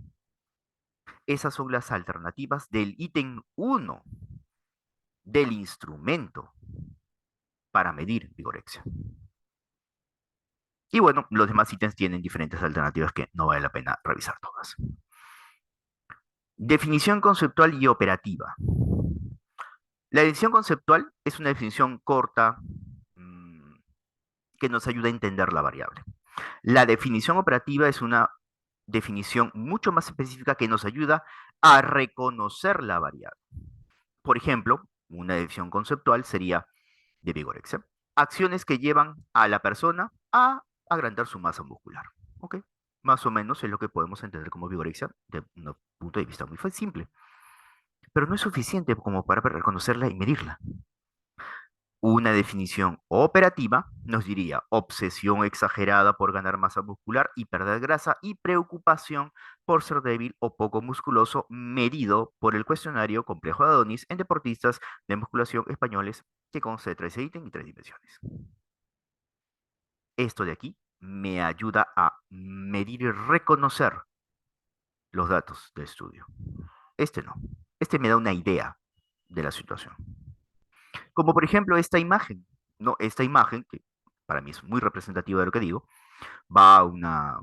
Esas son las alternativas del ítem 1 del instrumento para medir vigorexia. Y bueno, los demás ítems tienen diferentes alternativas que no vale la pena revisar todas. Definición conceptual y operativa. La definición conceptual es una definición corta que nos ayuda a entender la variable. La definición operativa es una definición mucho más específica que nos ayuda a reconocer la variable. Por ejemplo, una definición conceptual sería de vigorexia: acciones que llevan a la persona a agrandar su masa muscular. ¿Ok? Más o menos es lo que podemos entender como vigorexia de un punto de vista muy simple. Pero no es suficiente como para reconocerla y medirla. Una definición operativa nos diría obsesión exagerada por ganar masa muscular y perder grasa y preocupación por ser débil o poco musculoso, medido por el cuestionario complejo de Adonis en deportistas de musculación españoles, que consta de 13 ítems y 3 dimensiones. Esto de aquí me ayuda a medir y reconocer los datos del estudio. Este no. Este me da una idea de la situación. Como por ejemplo esta imagen, ¿no? Esta imagen, que para mí es muy representativa de lo que digo, va una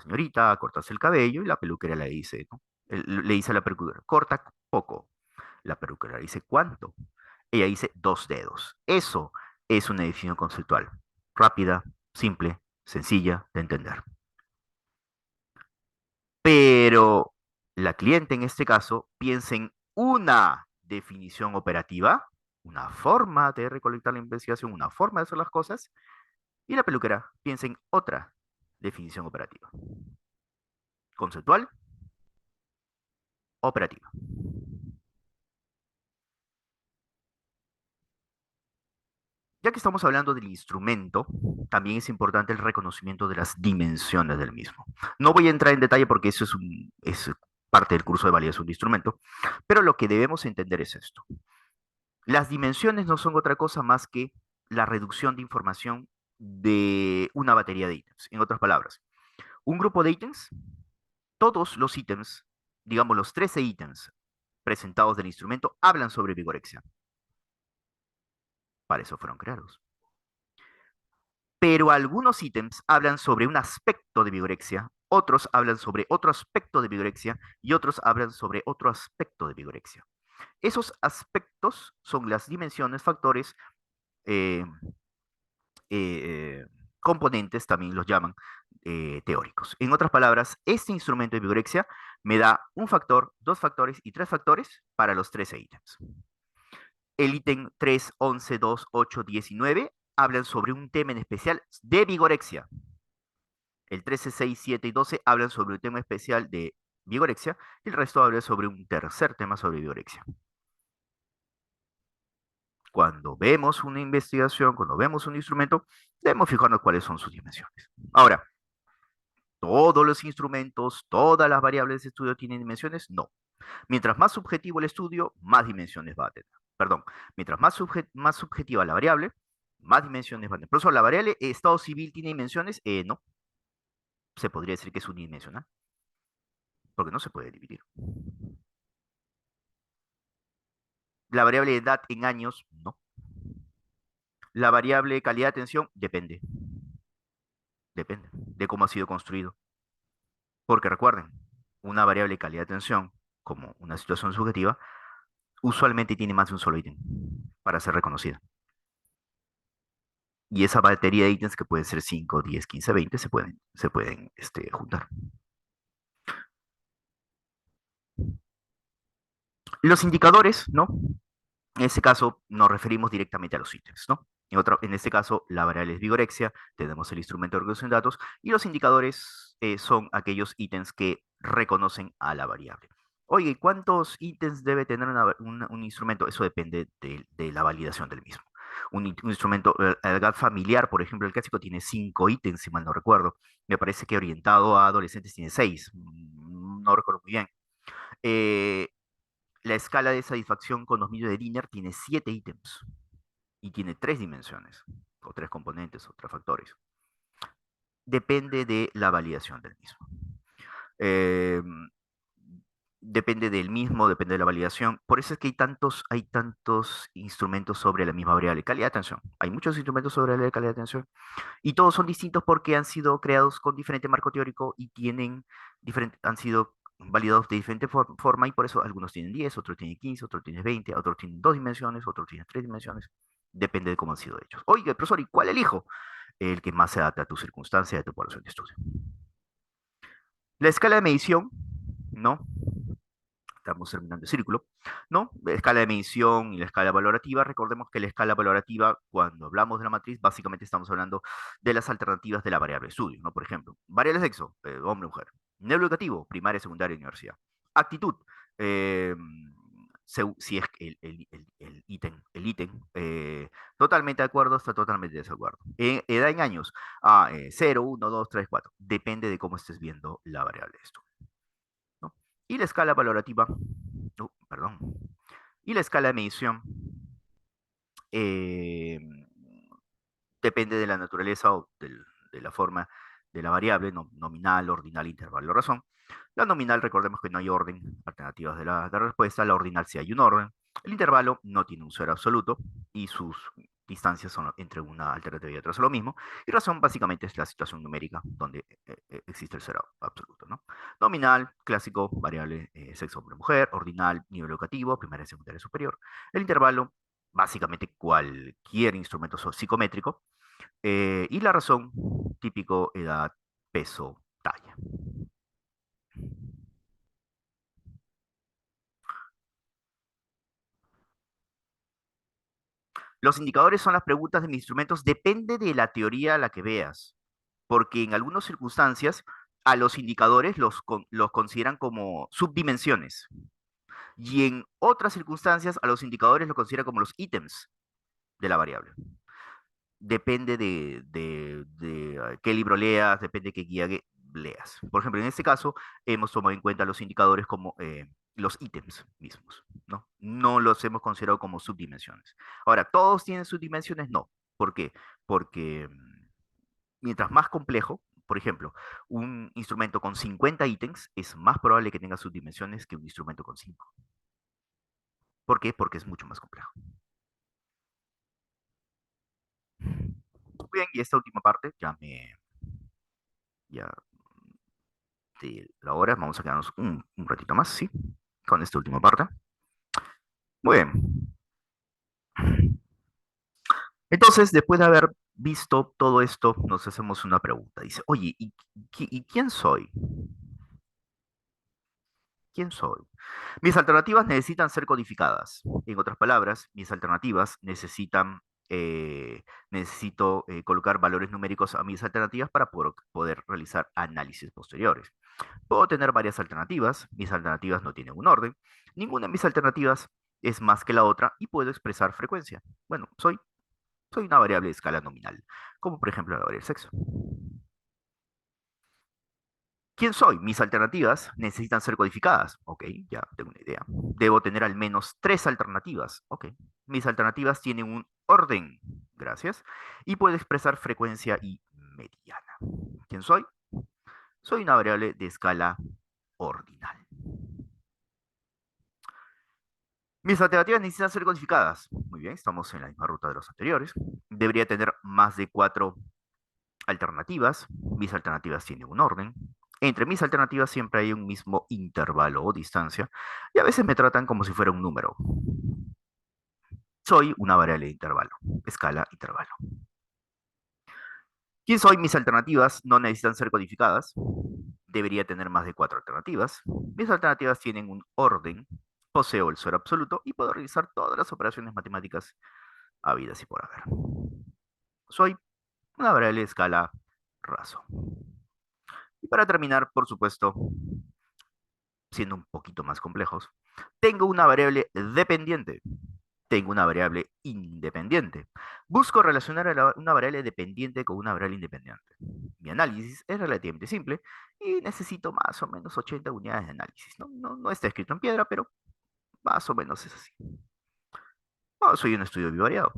señorita a cortarse el cabello y la peluquera le dice, ¿no? Le dice a la peluquera: corta poco. La peluquera le dice: ¿cuánto? Ella dice: 2 dedos. Eso es una definición conceptual. Rápida, simple, sencilla de entender. Pero la cliente en este caso piensa en una definición operativa, una forma de recolectar la investigación, una forma de hacer las cosas, y la peluquera piensa en otra definición operativa. Conceptual, operativa. Ya que estamos hablando del instrumento, también es importante el reconocimiento de las dimensiones del mismo. No voy a entrar en detalle porque eso es parte del curso de validación de instrumento, pero lo que debemos entender es esto. Las dimensiones no son otra cosa más que la reducción de información de una batería de ítems. En otras palabras, un grupo de ítems, todos los ítems, digamos los 13 ítems presentados del instrumento, hablan sobre vigorexia. Para eso fueron creados. Pero algunos ítems hablan sobre un aspecto de vigorexia, otros hablan sobre otro aspecto de vigorexia y otros hablan sobre otro aspecto de vigorexia. Esos aspectos son las dimensiones, factores, eh, componentes, también los llaman teóricos. En otras palabras, este instrumento de vigorexia me da un factor, 2 factores y 3 factores para los 13 ítems. El ítem 3, 11, 2, 8, 19 hablan sobre un tema en especial de vigorexia. El 13, 6, 7 y 12 hablan sobre un tema especial de vigorexia y el resto habla sobre un tercer tema sobre vigorexia. Cuando vemos una investigación, cuando vemos un instrumento, debemos fijarnos cuáles son sus dimensiones. Ahora, ¿todos los instrumentos, todas las variables de estudio tienen dimensiones? No. Mientras más subjetivo el estudio, más dimensiones va a tener. Perdón, mientras más subjetiva la variable, más dimensiones va a tener. Por eso, ¿la variable estado civil tiene dimensiones? No. Se podría decir que es unidimensional, porque no se puede dividir. La variable edad en años, no. La variable calidad de atención, depende. Depende de cómo ha sido construido. Porque recuerden, una variable calidad de atención, como una situación subjetiva, usualmente tiene más de un solo ítem para ser reconocida. Y esa batería de ítems, que pueden ser 5, 10, 15, 20, se pueden juntar. Los indicadores, ¿no? En este caso nos referimos directamente a los ítems, ¿no? En este caso, la variable es vigorexia, tenemos el instrumento de recolección de datos, y los indicadores son aquellos ítems que reconocen a la variable. Oye, ¿cuántos ítems debe tener un instrumento? Eso depende de la validación del mismo. Un instrumento, el GAT familiar, por ejemplo, el clásico, tiene 5 ítems, si mal no recuerdo. Me parece que orientado a adolescentes tiene 6. No recuerdo muy bien. Eh, la escala de satisfacción con 2000 de Dinner tiene 7 ítems y tiene 3 dimensiones, o 3 componentes, o 3 factores. Depende de la validación del mismo. Eh, Depende del mismo, depende de la validación. Por eso es que hay tantos instrumentos sobre la misma variable. Calidad de atención. Hay muchos instrumentos sobre la calidad de atención y todos son distintos porque han sido creados con diferente marco teórico y han sido validados de diferente forma y por eso algunos tienen 10, otros tienen 15, otros tienen 20, otros tienen 2 dimensiones, otros tienen 3 dimensiones. Depende de cómo han sido hechos. Oiga, profesor, ¿y cuál elijo? El que más se adapta a tu circunstancia y a tu población de estudio. La escala de medición, ¿no? Estamos terminando el círculo, ¿no? La escala de medición y la escala valorativa. Recordemos que la escala valorativa, cuando hablamos de la matriz, básicamente estamos hablando de las alternativas de la variable de estudio, ¿no? Por ejemplo, variable de sexo, hombre, mujer. Nivel educativo, primaria, secundaria, universidad. Actitud, eh, si es que el ítem, totalmente de acuerdo, está totalmente de desacuerdo. Edad en años, 0, 1, 2, 3, 4. Depende de cómo estés viendo la variable de estudio, ¿no? Y la escala valorativa, perdón, y la escala de medición eh, depende de la naturaleza de la forma de la variable, nominal, ordinal, intervalo, razón. La nominal, recordemos que no hay orden, alternativas de la respuesta. La ordinal sí hay un orden. El intervalo no tiene un cero absoluto y sus distancias son entre una alternativa y otra, es lo mismo. Y razón básicamente es la situación numérica donde existe el cero absoluto, ¿no? Nominal, clásico, variable, sexo, hombre, mujer. Ordinal, nivel educativo, primaria, secundaria, superior. El intervalo, básicamente cualquier instrumento psicométrico. Y la razón, típico, edad, peso, talla. Los indicadores son las preguntas de mis instrumentos, depende de la teoría a la que veas, porque en algunas circunstancias a los indicadores los consideran como subdimensiones y en otras circunstancias a los indicadores los consideran como los ítems de la variable. Depende de qué libro leas, depende de qué guía leas. Por ejemplo, en este caso hemos tomado en cuenta los indicadores como los ítems mismos, ¿no? No los hemos considerado como subdimensiones. Ahora, ¿todos tienen subdimensiones? No. ¿Por qué? Porque mientras más complejo, por ejemplo, un instrumento con 50 ítems es más probable que tenga subdimensiones que un instrumento con 5. ¿Por qué? Porque es mucho más complejo. Muy bien, y esta última parte ya de la hora, vamos a quedarnos un ratito más, ¿sí? Con esta última parte. Muy bien. Entonces, después de haber visto todo esto, nos hacemos una pregunta. Dice, oye, ¿y quién soy? ¿Quién soy? Mis alternativas necesitan ser codificadas. En otras palabras, mis alternativas necesito colocar valores numéricos a mis alternativas para poder realizar análisis posteriores. Puedo tener varias alternativas, mis alternativas no tienen un orden, ninguna de mis alternativas es más que la otra y puedo expresar frecuencia. Bueno, soy una variable de escala nominal, como por ejemplo la variable sexo. ¿Quién soy? Mis alternativas necesitan ser codificadas. Ok, ya tengo una idea. Debo tener al menos 3 alternativas. Ok, mis alternativas tienen un orden. Gracias. Y puedo expresar frecuencia y mediana. ¿Quién soy? Soy una variable de escala ordinal. Mis alternativas necesitan ser codificadas. Muy bien, estamos en la misma ruta de los anteriores. Debería tener más de 4 alternativas. Mis alternativas tienen un orden. Entre mis alternativas siempre hay un mismo intervalo o distancia. Y a veces me tratan como si fuera un número. Soy una variable de intervalo. Escala intervalo. ¿Quién soy? Mis alternativas no necesitan ser codificadas. Debería tener más de 4 alternativas. Mis alternativas tienen un orden. Poseo el cero absoluto y puedo realizar todas las operaciones matemáticas habidas y por haber. Soy una variable de escala razón. Y para terminar, por supuesto, siendo un poquito más complejos, tengo una variable dependiente, tengo una variable independiente. Busco relacionar a una variable dependiente con una variable independiente. Mi análisis es relativamente simple y necesito más o menos 80 unidades de análisis. No está escrito en piedra, pero más o menos es así. Soy un estudio bivariado.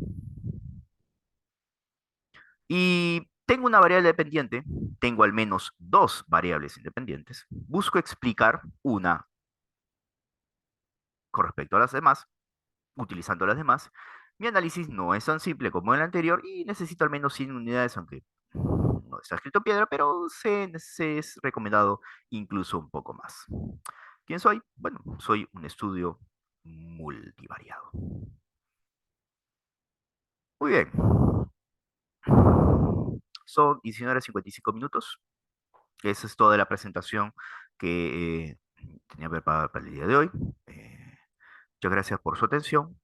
Y tengo una variable dependiente, tengo al menos dos variables independientes, busco explicar una con respecto a las demás, utilizando las demás. Mi análisis no es tan simple como el anterior y necesito al menos 100 unidades, aunque no está escrito en piedra, pero se es recomendado incluso un poco más. ¿Quién soy? Bueno, soy un estudio multivariado. Muy bien. Son 19:55. Esa es toda la presentación que tenía preparada para el día de hoy. Muchas gracias por su atención.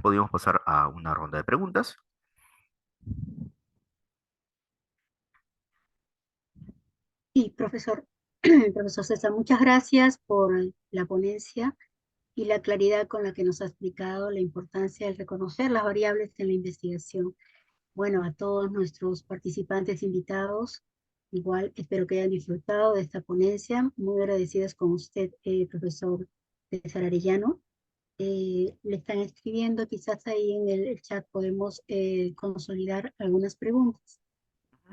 Podríamos pasar a una ronda de preguntas. Y profesor, profesor César, muchas gracias por la ponencia y la claridad con la que nos ha explicado la importancia de reconocer las variables en la investigación. Bueno, a todos nuestros participantes invitados, igual espero que hayan disfrutado de esta ponencia. Muy agradecidas con usted, profesor César Arellano. Le están escribiendo, quizás ahí en el chat podemos consolidar algunas preguntas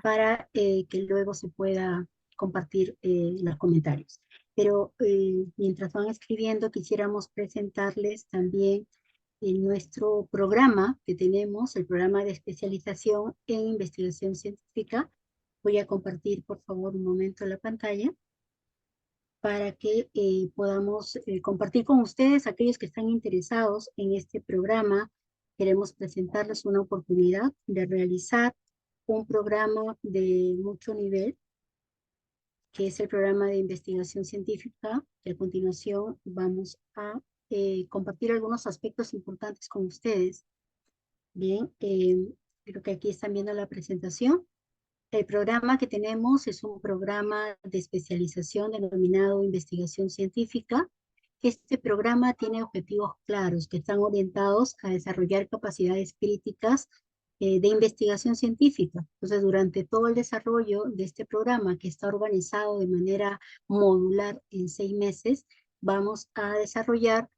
para que luego se pueda compartir los comentarios. Pero mientras van escribiendo, quisiéramos presentarles también nuestro programa que tenemos, el programa de especialización en investigación científica. Voy a compartir, por favor, un momento la pantalla para que podamos compartir con ustedes, aquellos que están interesados en este programa. Queremos presentarles una oportunidad de realizar un programa de mucho nivel, que es el programa de investigación científica, y a continuación vamos a compartir algunos aspectos importantes con ustedes. Bien, creo que aquí están viendo la presentación. El programa que tenemos es un programa de especialización denominado investigación científica. Este programa tiene objetivos claros que están orientados a desarrollar capacidades críticas de investigación científica. Entonces, durante todo el desarrollo de este programa, que está organizado de manera modular en 6 meses, vamos a desarrollar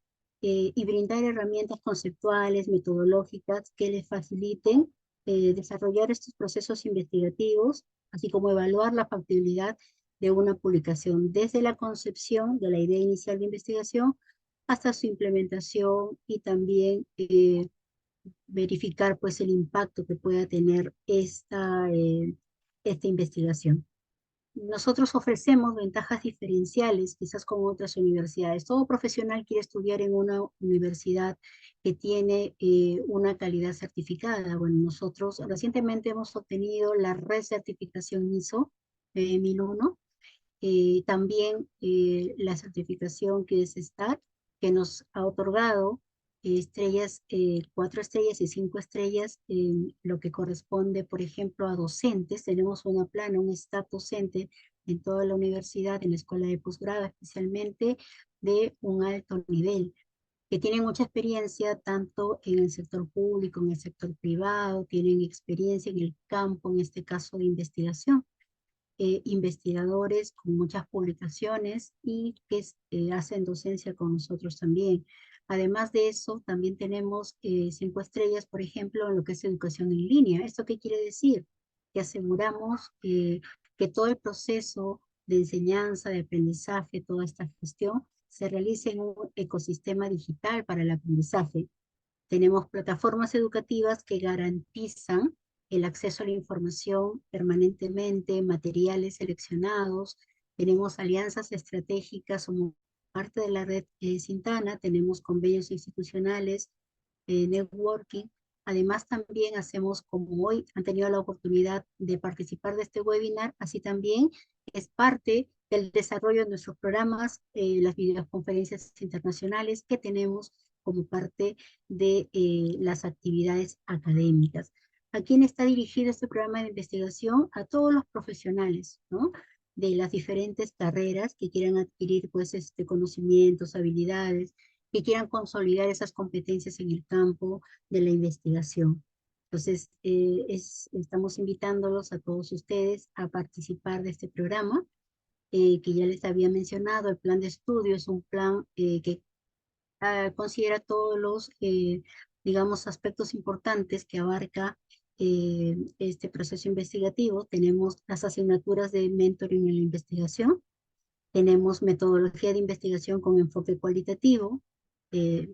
y brindar herramientas conceptuales, metodológicas que les faciliten desarrollar estos procesos investigativos, así como evaluar la factibilidad de una publicación, desde la concepción de la idea inicial de investigación hasta su implementación y también verificar pues el impacto que pueda tener esta investigación. Nosotros ofrecemos ventajas diferenciales, quizás con otras universidades. Todo profesional quiere estudiar en una universidad que tiene una calidad certificada. Bueno, nosotros recientemente hemos obtenido la recertificación ISO 1001, también la certificación que es STAR, que nos ha otorgado estrellas, 4 estrellas y 5 estrellas, en lo que corresponde, por ejemplo, a docentes. Tenemos una plana, un staff docente en toda la universidad, en la escuela de posgrado, especialmente de un alto nivel, que tienen mucha experiencia tanto en el sector público, en el sector privado, tienen experiencia en el campo, en este caso de investigación, investigadores con muchas publicaciones y que hacen docencia con nosotros también. Además de eso, también tenemos 5 estrellas, por ejemplo, en lo que es educación en línea. ¿Esto qué quiere decir? Que aseguramos que todo el proceso de enseñanza, de aprendizaje, toda esta gestión, se realice en un ecosistema digital para el aprendizaje. Tenemos plataformas educativas que garantizan el acceso a la información permanentemente, materiales seleccionados. Tenemos alianzas estratégicas como parte de la red Sintana, tenemos convenios institucionales, networking. Además, también hacemos, como hoy han tenido la oportunidad de participar de este webinar, así también es parte del desarrollo de nuestros programas, las videoconferencias internacionales que tenemos como parte de las actividades académicas. ¿A quién está dirigido este programa de investigación? A todos los profesionales, ¿no?, de las diferentes carreras que quieran adquirir pues conocimientos, habilidades, que quieran consolidar esas competencias en el campo de la investigación. Entonces, estamos invitándolos a todos ustedes a participar de este programa, que ya les había mencionado. El plan de estudio es un plan que considera todos los, digamos, aspectos importantes que abarca este proceso investigativo. Tenemos las asignaturas de mentoring en la investigación, tenemos metodología de investigación con enfoque cualitativo,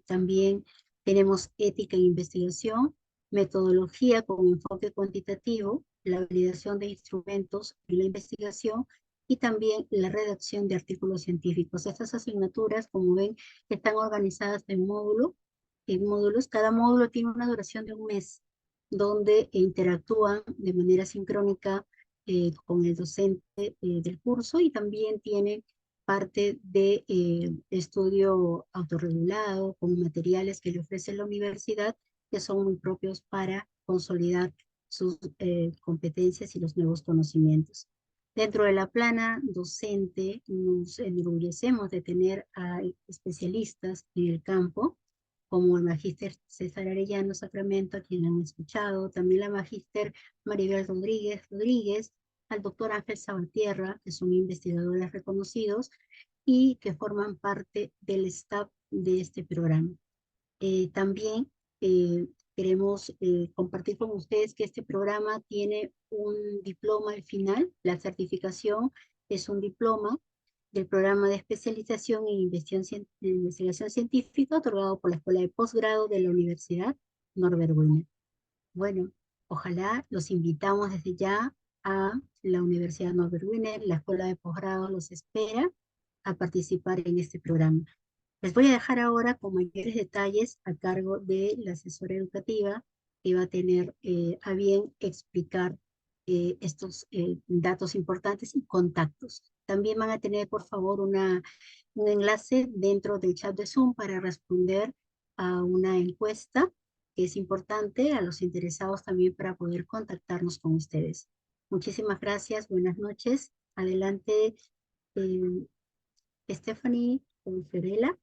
también tenemos ética en investigación, metodología con enfoque cuantitativo, la validación de instrumentos en la investigación y también la redacción de artículos científicos. Estas asignaturas, como ven, están organizadas en módulos. Cada módulo tiene una duración de un mes, donde interactúan de manera sincrónica con el docente del curso, y también tiene parte de estudio autorregulado con materiales que le ofrece la universidad, que son muy propios para consolidar sus competencias y los nuevos conocimientos. Dentro de la plana docente nos enorgullecemos de tener a especialistas en el campo, como el magíster César Arellano Sacramento, a quien han escuchado, también la magíster Maribel Rodríguez, al doctor Ángel Sabatierra, que son investigadores reconocidos y que forman parte del staff de este programa. También queremos compartir con ustedes que este programa tiene un diploma al final. La certificación es un diploma del programa de especialización en investigación científica otorgado por la Escuela de Posgrado de la Universidad Norbert Wiener. Bueno, ojalá los invitamos desde ya a la Universidad Norbert Wiener. La Escuela de Posgrado los espera a participar en este programa. Les voy a dejar ahora con mayores detalles a cargo de la asesora educativa, que va a tener a bien explicar estos datos importantes y contactos. También van a tener, por favor, un enlace dentro del chat de Zoom para responder a una encuesta que es importante a los interesados también para poder contactarnos con ustedes. Muchísimas gracias, buenas noches. Adelante, eh, Stephanie o Fiorella.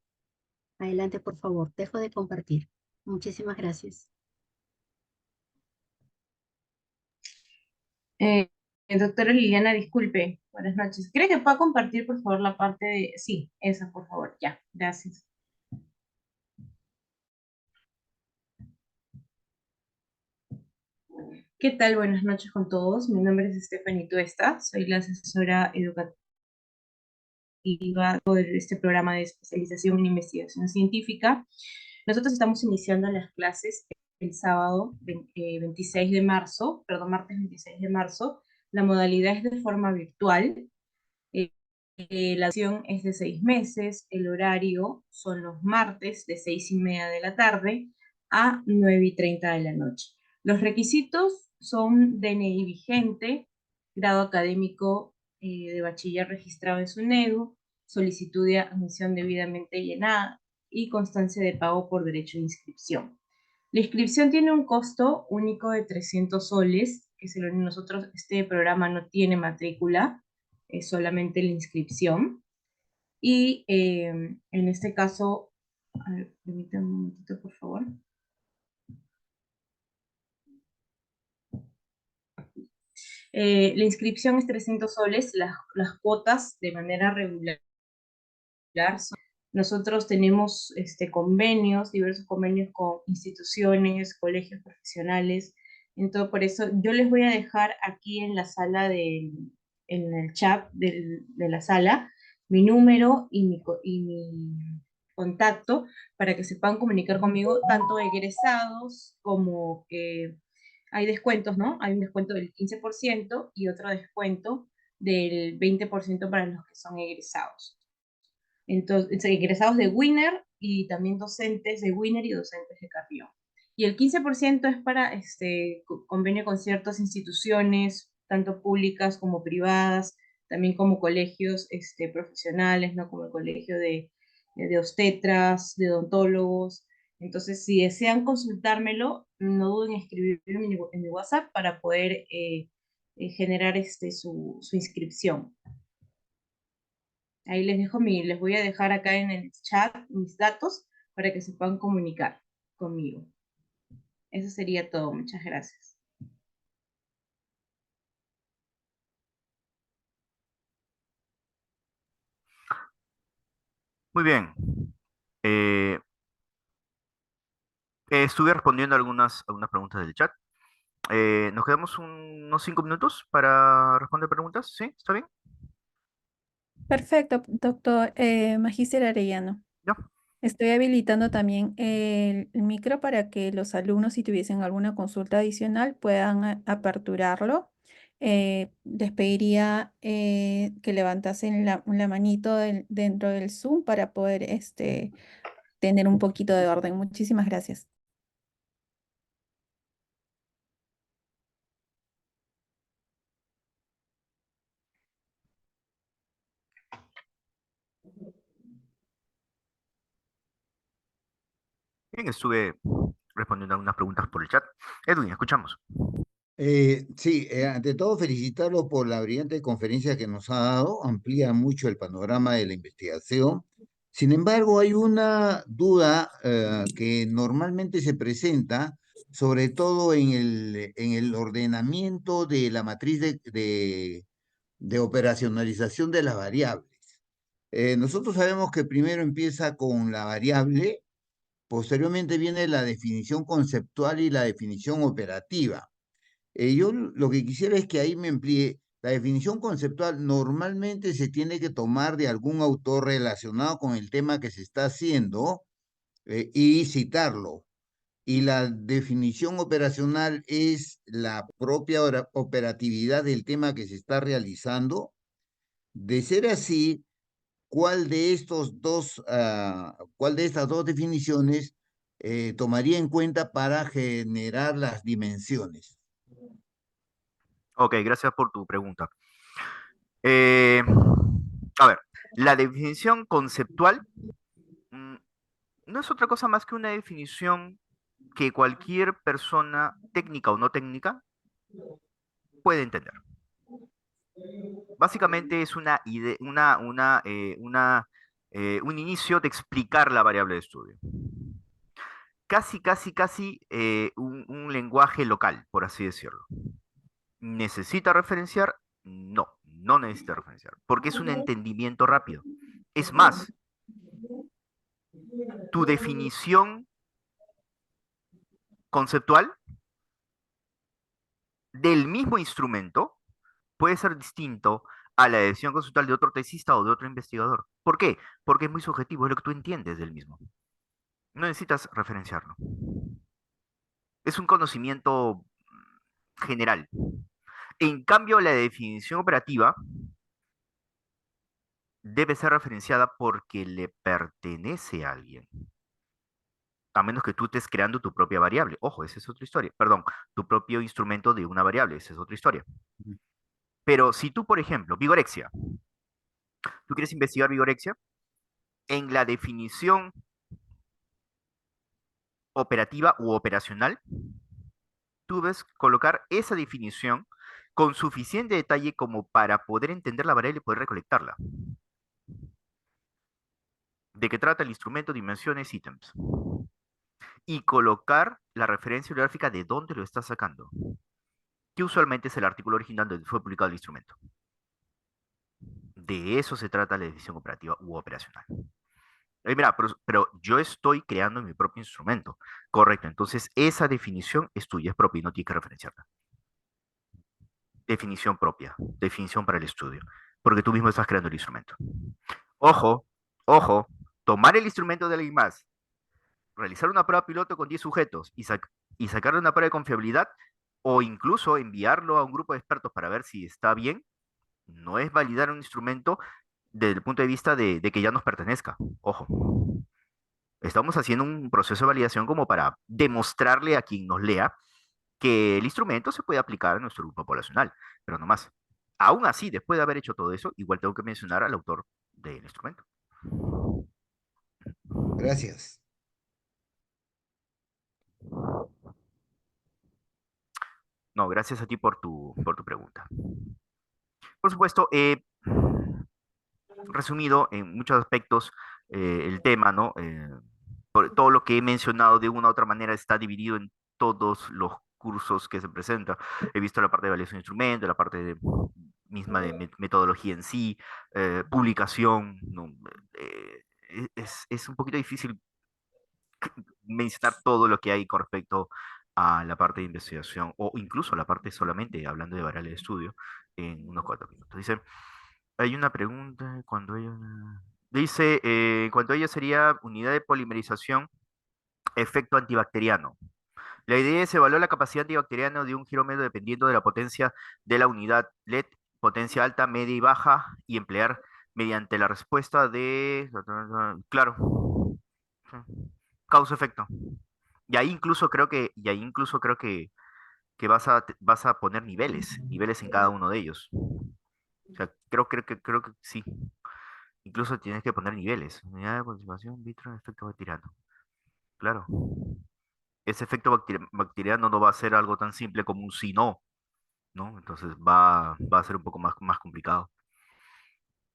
Adelante, por favor. Dejo de compartir. Muchísimas gracias. Eh, Doctora Liliana, disculpe, buenas noches. ¿Cree que pueda compartir, por favor, la parte de... Sí, esa, por favor, ya, gracias. ¿Qué tal? Buenas noches con todos. Mi nombre es Stephanie Tuesta, soy la asesora educativa de este programa de especialización en investigación científica. Nosotros estamos iniciando las clases el sábado 26 de marzo, perdón, martes 26 de marzo. La modalidad es de forma virtual. La acción es de 6 meses, el horario son los martes de 6:30 de la tarde a 9:30 de la noche. Los requisitos son DNI vigente, grado académico de bachiller registrado en SUNEDU, solicitud de admisión debidamente llenada y constancia de pago por derecho de inscripción. La inscripción tiene un costo único de 300 soles, que nosotros, este programa no tiene matrícula, es solamente la inscripción. Y en este caso, a ver, permítanme un momentito, por favor. La inscripción es 300 soles, las cuotas de manera regular. Nosotros tenemos convenios, diversos convenios con instituciones, colegios profesionales. Entonces, por eso yo les voy a dejar aquí en la sala, en el chat de la sala, mi número y mi contacto para que se puedan comunicar conmigo, tanto egresados como que hay descuentos, ¿no? Hay un descuento del 15% y otro descuento del 20% para los que son egresados. Entonces, egresados de Winner y también docentes de Winner y docentes de Carrión. Y el 15% es para convenio con ciertas instituciones, tanto públicas como privadas, también como colegios profesionales, ¿no? Como el colegio de obstetras, de odontólogos. Entonces, si desean consultármelo, no duden en escribirme en mi WhatsApp para poder generar su inscripción. Ahí les voy a dejar acá en el chat mis datos para que se puedan comunicar conmigo. Eso sería todo. Muchas gracias. Muy bien. Eh, Estuve respondiendo algunas preguntas del chat. Nos quedamos unos 5 minutos para responder preguntas, ¿sí? ¿Está bien? Perfecto, doctor Magíster Arellano. Ya. Estoy habilitando también el micro para que los alumnos, si tuviesen alguna consulta adicional, puedan aperturarlo. Les pediría que levantasen la manito dentro del Zoom para poder tener un poquito de orden. Muchísimas gracias. Bien, estuve respondiendo algunas preguntas por el chat. Edwin, escuchamos. Sí, ante todo felicitarlo por la brillante conferencia que nos ha dado, amplía mucho el panorama de la investigación. Sin embargo, hay una duda que normalmente se presenta, sobre todo en el ordenamiento de la matriz de operacionalización de las variables. Nosotros sabemos que primero empieza con la variable, posteriormente viene la definición conceptual y la definición operativa. Yo lo que quisiera es que ahí me amplíe. La definición conceptual normalmente se tiene que tomar de algún autor relacionado con el tema que se está haciendo y citarlo. Y la definición operacional es la propia operatividad del tema que se está realizando. De ser así, ¿cuál de estas dos definiciones tomaría en cuenta para generar las dimensiones? Ok, gracias por tu pregunta. Eh, a ver, la definición conceptual mm, no es otra cosa más que una definición que cualquier persona, técnica o no técnica, puede entender. Básicamente es una idea, un inicio de explicar la variable de estudio. Casi un lenguaje local, por así decirlo. ¿Necesita referenciar? No, no necesita referenciar, porque es un entendimiento rápido. Es más, tu definición conceptual del mismo instrumento puede ser distinto a la definición conceptual de otro tesista o de otro investigador. ¿Por qué? Porque es muy subjetivo, es lo que tú entiendes del mismo. No necesitas referenciarlo. Es un conocimiento general. En cambio, la definición operativa debe ser referenciada porque le pertenece a alguien. A menos que tú estés creando tu propia variable. Ojo, esa es otra historia. Perdón, tu propio instrumento de una variable, esa es otra historia. Pero si tú, por ejemplo, vigorexia, tú quieres investigar vigorexia, en la definición operativa u operacional, tú debes colocar esa definición con suficiente detalle como para poder entender la variable y poder recolectarla. ¿De qué trata el instrumento, dimensiones, ítems? Y colocar la referencia bibliográfica de dónde lo estás sacando, que usualmente es el artículo original donde fue publicado el instrumento. De eso se trata la decisión operativa u operacional. Mira, pero yo estoy creando mi propio instrumento. Correcto, entonces esa definición es tuya, es propia y no tienes que referenciarla. Definición propia, definición para el estudio, porque tú mismo estás creando el instrumento. Ojo, ojo, tomar el instrumento de alguien más, realizar una prueba piloto con 10 sujetos y sacarle una prueba de confiabilidad o incluso enviarlo a un grupo de expertos para ver si está bien, no es validar un instrumento desde el punto de vista de que ya nos pertenezca. Ojo, estamos haciendo un proceso de validación como para demostrarle a quien nos lea que el instrumento se puede aplicar a nuestro grupo poblacional, pero no más. Aún así, después de haber hecho todo eso, igual tengo que mencionar al autor del instrumento. Gracias. No, gracias a ti por tu pregunta. Por supuesto, resumido en muchos aspectos el tema, ¿no? Todo lo que he mencionado de una u otra manera está dividido en todos los cursos que se presentan. He visto la parte de evaluación de instrumentos, la parte misma de metodología en sí, publicación, ¿no? Es un poquito difícil mencionar todo lo que hay con respecto a la parte de investigación o incluso a la parte solamente hablando de variables de estudio en unos 4 minutos. Dice, hay una pregunta cuando ella... Dice, cuando ella sería unidad de polimerización, efecto antibacteriano. La idea es evaluar la capacidad antibacteriana de un girómetro dependiendo de la potencia de la unidad LED, potencia alta, media y baja, y emplear mediante la respuesta de... Claro, causa-efecto. Y ahí incluso creo que vas a poner niveles en cada uno de ellos. O sea, creo que sí. Incluso tienes que poner niveles. Unidad de participación, vitro, efecto bacteriano. Claro. Ese efecto bacteriano no va a ser algo tan simple como un sí no, ¿no? Entonces va a ser un poco más complicado.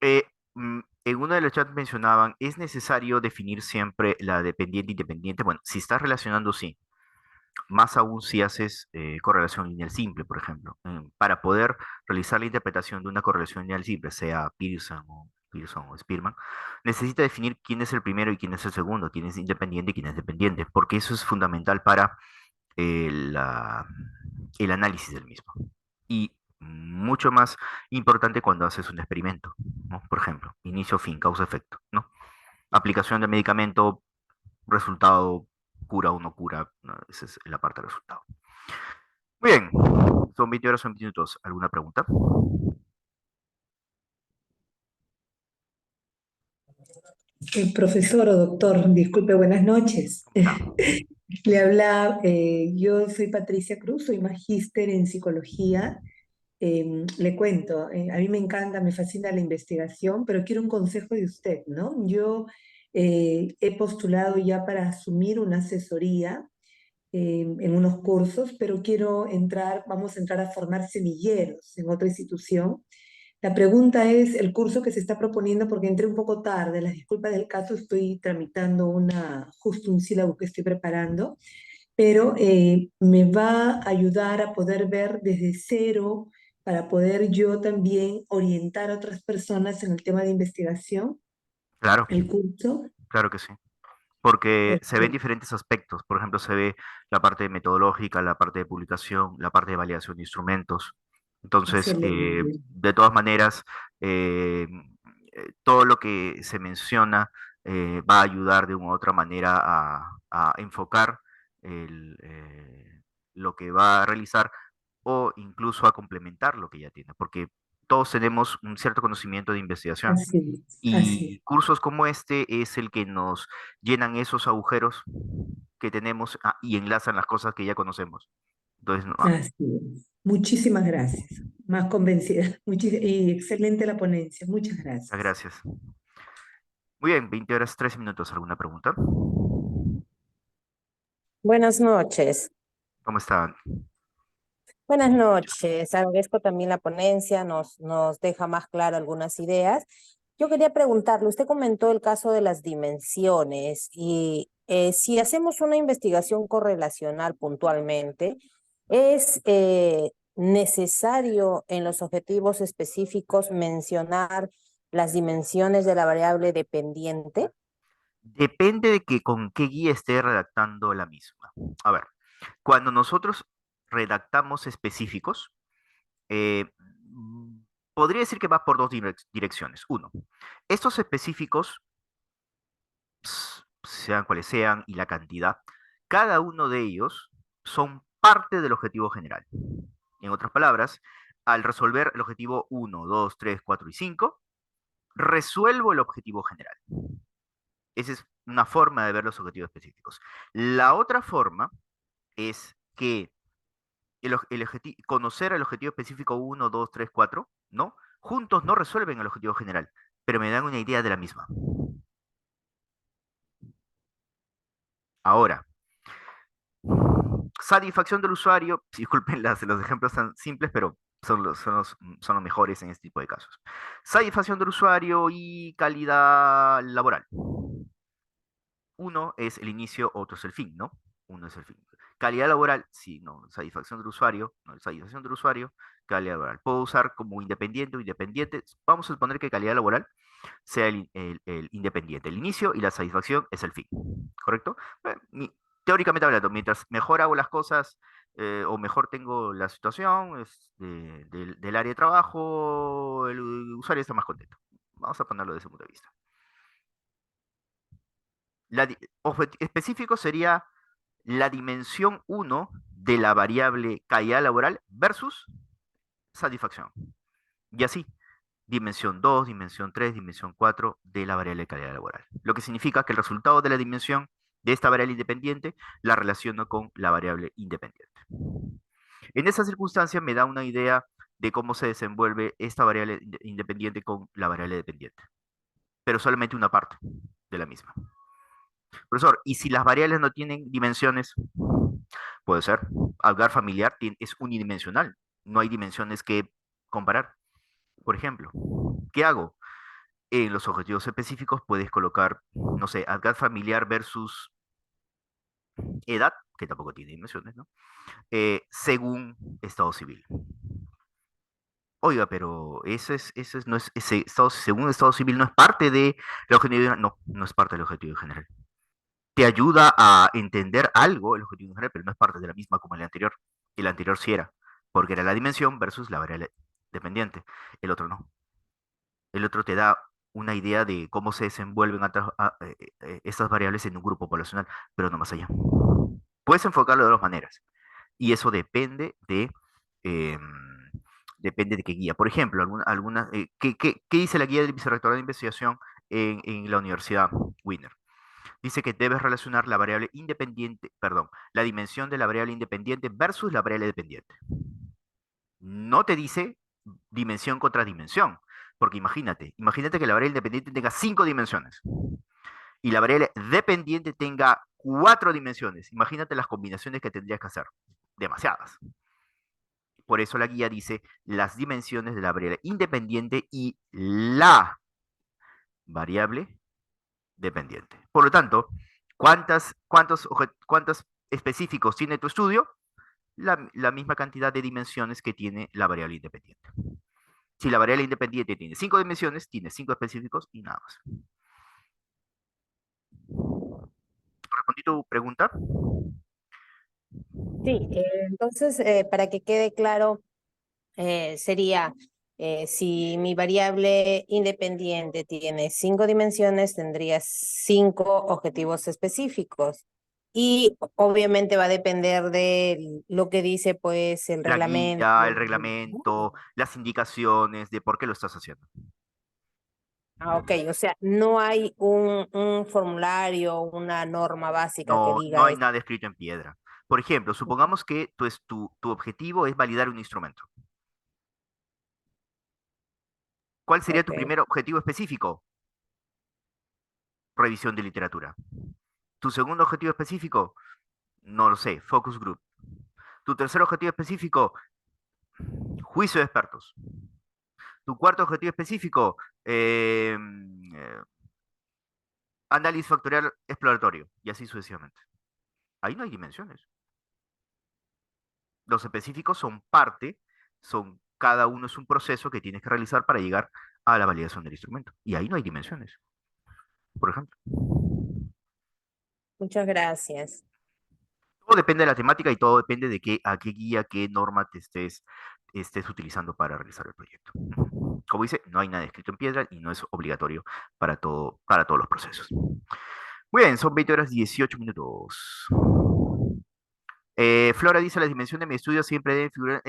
Eh, en uno de los chats mencionaban, ¿es necesario definir siempre la dependiente independiente? Bueno, si estás relacionando, sí. Más aún si haces correlación lineal simple, por ejemplo. Para poder realizar la interpretación de una correlación lineal simple, sea Pearson o Spearman, necesita definir quién es el primero y quién es el segundo, quién es independiente y quién es dependiente, porque eso es fundamental para el análisis del mismo. Y mucho más importante cuando haces un experimento, ¿no? Por ejemplo, inicio, fin, causa, efecto, ¿no? Aplicación de medicamento, resultado, cura o no cura, ¿no? Esa es la parte del resultado. Muy bien, son 20 horas, son 20 minutos. ¿Alguna pregunta? Profesor o doctor, disculpe, buenas noches. No. Le habla, yo soy Patricia Cruz, soy magíster en psicología. Le cuento, a mí me encanta, me fascina la investigación, pero quiero un consejo de usted, ¿no? Yo he postulado ya para asumir una asesoría en unos cursos, pero quiero entrar, vamos a entrar a formar semilleros en otra institución. La pregunta es el curso que se está proponiendo porque entré un poco tarde, las disculpas del caso, estoy tramitando justo un sílabo que estoy preparando, pero me va a ayudar a poder ver desde cero para poder yo también orientar a otras personas en el tema de investigación, Claro, el curso. claro que sí. Porque se ven Perfecto. diferentes aspectos. Por ejemplo, se ve la parte metodológica, la parte de publicación, la parte de validación de instrumentos. Entonces, Excelente. de todas maneras, eh, todo lo que se menciona va a ayudar de una u otra manera a enfocar lo que va a realizar o incluso a complementar lo que ya tiene, porque todos tenemos un cierto conocimiento de investigación Así es, así y cursos como este es el que nos llenan esos agujeros que tenemos y enlazan las cosas que ya conocemos. Entonces, no, así es. Muchísimas gracias. Más convencida. Y excelente la ponencia. Muchas muchas gracias. gracias. Muy bien, 20 horas, 13 minutos. ¿Alguna pregunta? Buenas noches. ¿Cómo están? Buenas noches. Agradezco también la ponencia, nos deja más claro algunas ideas. Yo quería preguntarle, usted comentó el caso de las dimensiones y si hacemos una investigación correlacional puntualmente, ¿es necesario en los objetivos específicos mencionar las dimensiones de la variable dependiente? Depende de que con qué guía esté redactando la misma. A ver, cuando nosotros redactamos específicos, eh, mm, podría decir que va por dos direcciones. Uno, estos específicos, sean cuales sean, y la cantidad, cada uno de ellos son parte del objetivo general. En otras palabras, al resolver el objetivo 1, 2, 3, 4 y 5, resuelvo el objetivo general. Esa es una forma de ver los objetivos específicos. La otra forma es que conocer el objetivo específico 1, 2, 3, 4, ¿no? Juntos no resuelven el objetivo general, pero me dan una idea de la misma. Ahora, satisfacción del usuario, disculpen los ejemplos tan simples, pero son los mejores en este tipo de casos. Satisfacción del usuario y calidad laboral. Uno es el inicio, otro es el fin, ¿no? Uno es el fin. Calidad laboral, sí, no. Satisfacción del usuario, no. Satisfacción del usuario, calidad laboral. Puedo usar como independiente o independiente. Vamos a suponer que calidad laboral sea el independiente. El inicio y la satisfacción es el fin, ¿correcto? teóricamente hablando, mientras mejor hago las cosas o mejor tengo la situación del área de trabajo, el usuario está más contento. Vamos a ponerlo desde ese punto de vista. Específico sería la dimensión uno de la variable calidad laboral versus satisfacción. Y así, dimensión 2, dimensión 3, dimensión 4 de la variable de calidad laboral. Lo que significa que el resultado de la dimensión de esta variable independiente la relaciono con la variable independiente. En esa circunstancia me da una idea de cómo se desenvuelve esta variable independiente con la variable dependiente, pero solamente una parte de la misma. Profesor, ¿y si las variables no tienen dimensiones? Puede ser. Hogar familiar es unidimensional. No hay dimensiones que comparar. Por ejemplo, ¿qué hago? En los objetivos específicos puedes colocar, no sé, hogar familiar versus edad, que tampoco tiene dimensiones, ¿no? Según estado civil. Oiga, pero no es, según estado civil no es parte de la objetivo general. No, no es parte del objetivo general. Te ayuda a entender algo el objetivo general, pero no es parte de la misma como el anterior. El anterior sí era, porque era la dimensión versus la variable dependiente. El otro no. El otro te da una idea de cómo se desenvuelven estas variables en un grupo poblacional, pero no más allá. Puedes enfocarlo de dos maneras, y eso eh, depende de qué guía. Por ejemplo, ¿qué dice la guía del vicerrectorado de investigación en la Universidad Wiener? Dice que debes relacionar la variable independiente, perdón, la dimensión de la variable independiente versus la variable dependiente. No te dice dimensión contra dimensión, porque imagínate que la variable independiente tenga 5 dimensiones y la variable dependiente tenga 4 dimensiones. Imagínate las combinaciones que tendrías que hacer. Demasiadas. Por eso la guía dice las dimensiones de la variable independiente y la variable dependiente. Por lo tanto, ¿cuántos específicos tiene tu estudio? La misma cantidad de dimensiones que tiene la variable independiente. Si la variable independiente tiene 5 dimensiones, tiene 5 específicos y nada más. ¿Respondí tu pregunta? Sí, entonces, para que quede claro, sería, si mi variable independiente tiene 5 dimensiones, tendría 5 objetivos específicos. Y obviamente va a depender de lo que dice pues el La reglamento. guía, el reglamento, las indicaciones de por qué lo estás haciendo. Ah, ok, o sea, no hay un formulario, una norma básica que No diga hay esto. nada escrito en piedra. Por ejemplo, supongamos que tu objetivo es validar un instrumento. ¿Cuál sería tu Ok. primer objetivo específico? Revisión de literatura. Tu segundo objetivo específico, no lo sé, focus group. Tu tercer objetivo específico, juicio de expertos. Tu cuarto objetivo específico, análisis factorial exploratorio, y así sucesivamente. Ahí no hay dimensiones. Los específicos son cada uno es un proceso que tienes que realizar para llegar a la validación del instrumento. Y ahí no hay dimensiones, por ejemplo. Muchas gracias. Todo depende de la temática y todo depende de a qué guía, qué norma estés utilizando para realizar el proyecto. Como dice, no hay nada escrito en piedra y no es obligatorio para todos los procesos. Muy bien, son 20 horas 18 minutos. Flora dice, las dimensiones de mi estudio siempre deben figurar.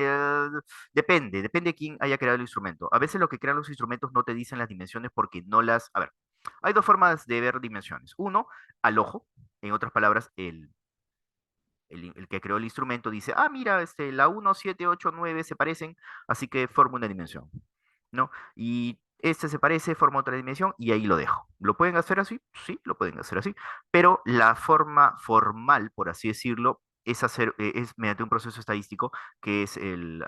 Depende de quién haya creado el instrumento. A veces lo que crean los instrumentos no te dicen las dimensiones porque no las... A ver, hay dos formas de ver dimensiones. Uno, al ojo. En otras palabras, el que creó el instrumento dice, ah, mira, la 1, 7, 8, 9 se parecen, así que forma una dimensión, ¿no? Y este se parece, forma otra dimensión y ahí lo dejo. ¿Lo pueden hacer así? Sí, lo pueden hacer así, pero la forma formal, por así decirlo, es mediante un proceso estadístico que es el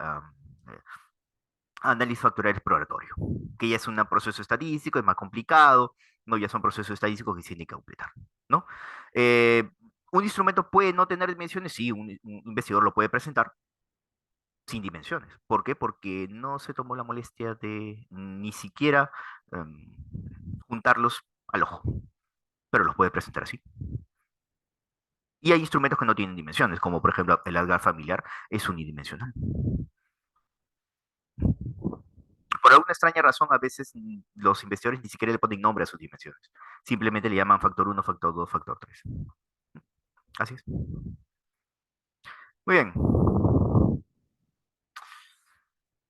análisis factorial exploratorio, que ya es un proceso estadístico, es más complicado, no, ya son procesos estadísticos que se tienen que completar, ¿no? Eh, ¿Un instrumento puede no tener dimensiones? Sí, un investigador lo puede presentar sin dimensiones. ¿Por qué? Porque no se tomó la molestia de ni siquiera juntarlos al ojo, pero los puede presentar así. Y hay instrumentos que no tienen dimensiones, como por ejemplo el algar familiar es unidimensional. Por alguna extraña razón, a veces los investigadores ni siquiera le ponen nombre a sus dimensiones. Simplemente le llaman factor 1, factor 2, factor 3. Así es. Muy bien.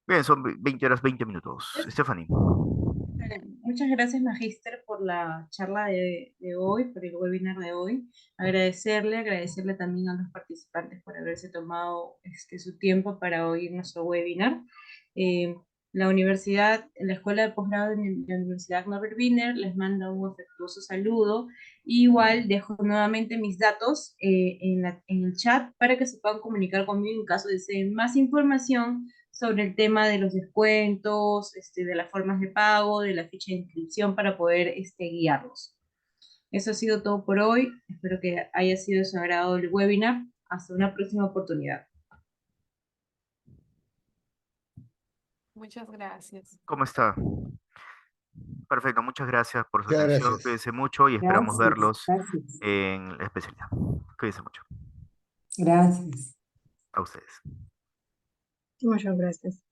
Bien, son 20 horas, 20 minutos. Stephanie. Muchas gracias, Magíster, por la charla de hoy, por el webinar de hoy. Agradecerle también a los participantes por haberse tomado su tiempo para oír nuestro webinar. La Escuela de Posgrado de la Universidad Norbert Wiener les manda un afectuoso saludo. Igual dejo nuevamente mis datos en el chat para que se puedan comunicar conmigo en caso deseen más información sobre el tema de los descuentos, de las formas de pago, de la ficha de inscripción para poder guiarlos. Eso ha sido todo por hoy. Espero que haya sido de su agrado el webinar. Hasta una próxima oportunidad. Muchas gracias. ¿Cómo está? Perfecto, muchas gracias por su Muchas atención. gracias. Cuídense mucho y esperamos Gracias, verlos gracias. en la especialidad. Cuídense mucho. Gracias. A ustedes. Muchas gracias.